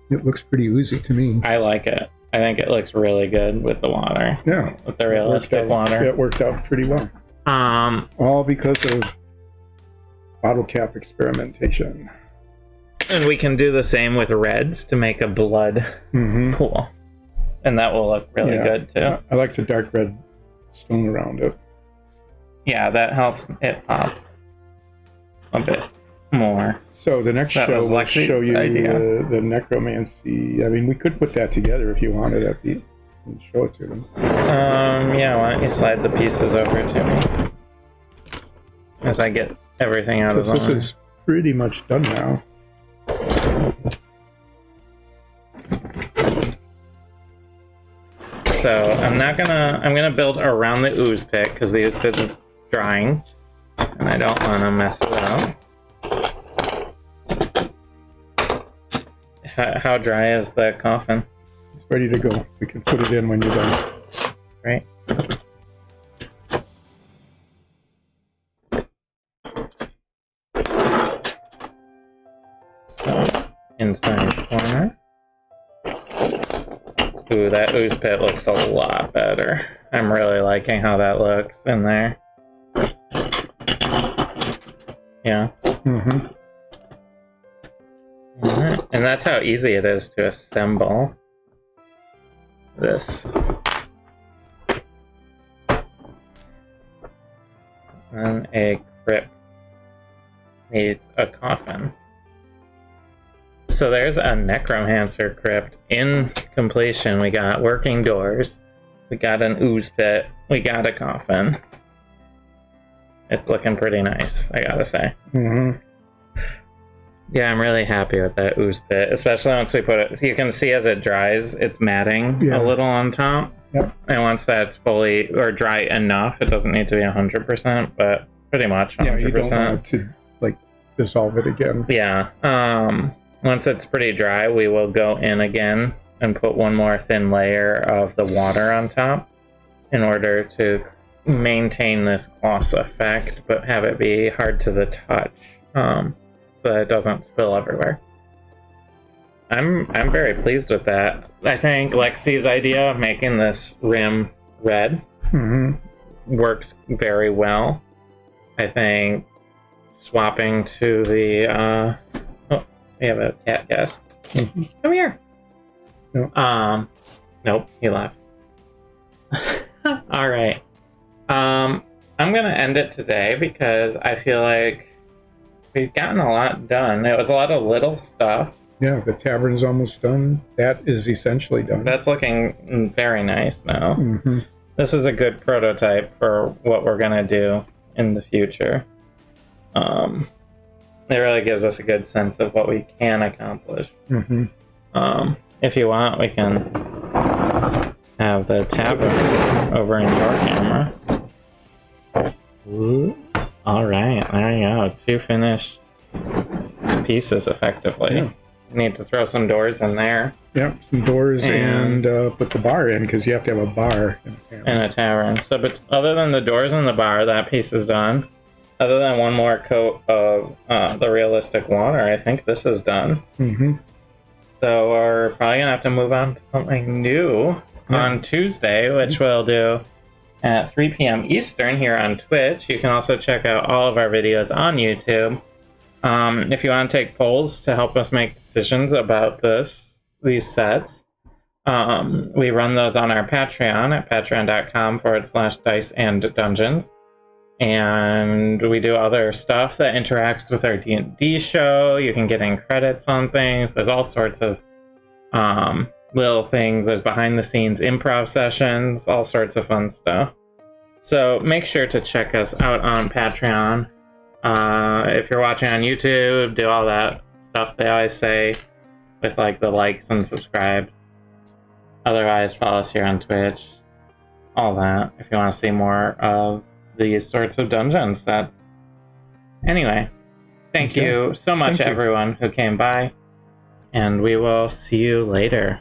It looks pretty oozy to me. I like it. I think it looks really good with the water. Yeah. With the realistic water. It worked out pretty well. All because of bottle cap experimentation. And we can do the same with reds to make a blood pool. And that will look really good too. I like the dark red stone around it. Yeah, that helps it pop a bit more. So the next show will show you the necromancy. I mean, we could put that together if you wanted and show it to them. Yeah, why don't you slide the pieces over to me as I get everything out of them. This is pretty much done now. So I'm gonna build around the ooze pit because the ooze pit is drying and I don't want to mess it up. How dry is the coffin? It's ready to go. We can put it in when you're done. Right. So inside corner. Ooh, that ooze pit looks a lot better. I'm really liking how that looks in there. Yeah. Mm-hmm. Alright, and that's how easy it is to assemble this. And a crypt needs a coffin. So there's a necromancer crypt in completion. We got working doors, we got an ooze pit, we got a coffin. It's looking pretty nice, I gotta say. Mm-hmm. Yeah, I'm really happy with that ooze pit, especially once we put it. So you can see as it dries, it's matting a little on top. Yep. And once that's fully or dry enough, it doesn't need to be 100%, but pretty much 100%. Yeah, you don't want to dissolve it again. Yeah. Once it's pretty dry, we will go in again and put one more thin layer of the water on top in order to maintain this gloss effect, but have it be hard to the touch. So that it doesn't spill everywhere. I'm very pleased with that. I think Lexi's idea of making this rim red works very well. I think swapping to the we have a cat guest. Come here. No. Nope, he left. All right. I'm gonna end it today because I feel like we've gotten a lot done. It was a lot of little stuff. Yeah, the tavern's almost done. That is essentially done. That's looking very nice now. Mm-hmm. This is a good prototype for what we're gonna do in the future. It really gives us a good sense of what we can accomplish. Mm-hmm. If you want, we can have the tavern over in your camera. Ooh. All right, there you go. 2 finished pieces, effectively. Yeah. You need to throw some doors in there. Yep, some doors and put the bar in because you have to have a bar in a tavern. So, but other than the doors and the bar, that piece is done. Other than one more coat of the realistic water, I think this is done. Mm-hmm. So we're probably gonna have to move on to something new on Tuesday, which we'll do at 3 p.m. Eastern here on Twitch. You can also check out all of our videos on YouTube. If you want to take polls to help us make decisions about these sets, we run those on our Patreon at patreon.com/dice and dungeons. And we do other stuff that interacts with our D&D show. You can get in credits on things. There's all sorts of little things. There's behind the scenes improv sessions, all sorts of fun stuff. So make sure to check us out on Patreon. If you're watching on YouTube, do all that stuff they always say with like the likes and subscribes. Otherwise, follow us here on Twitch. All that if you want to see more of these sorts of dungeon sets. Anyway, thank you so much, everyone who came by, and we will see you later.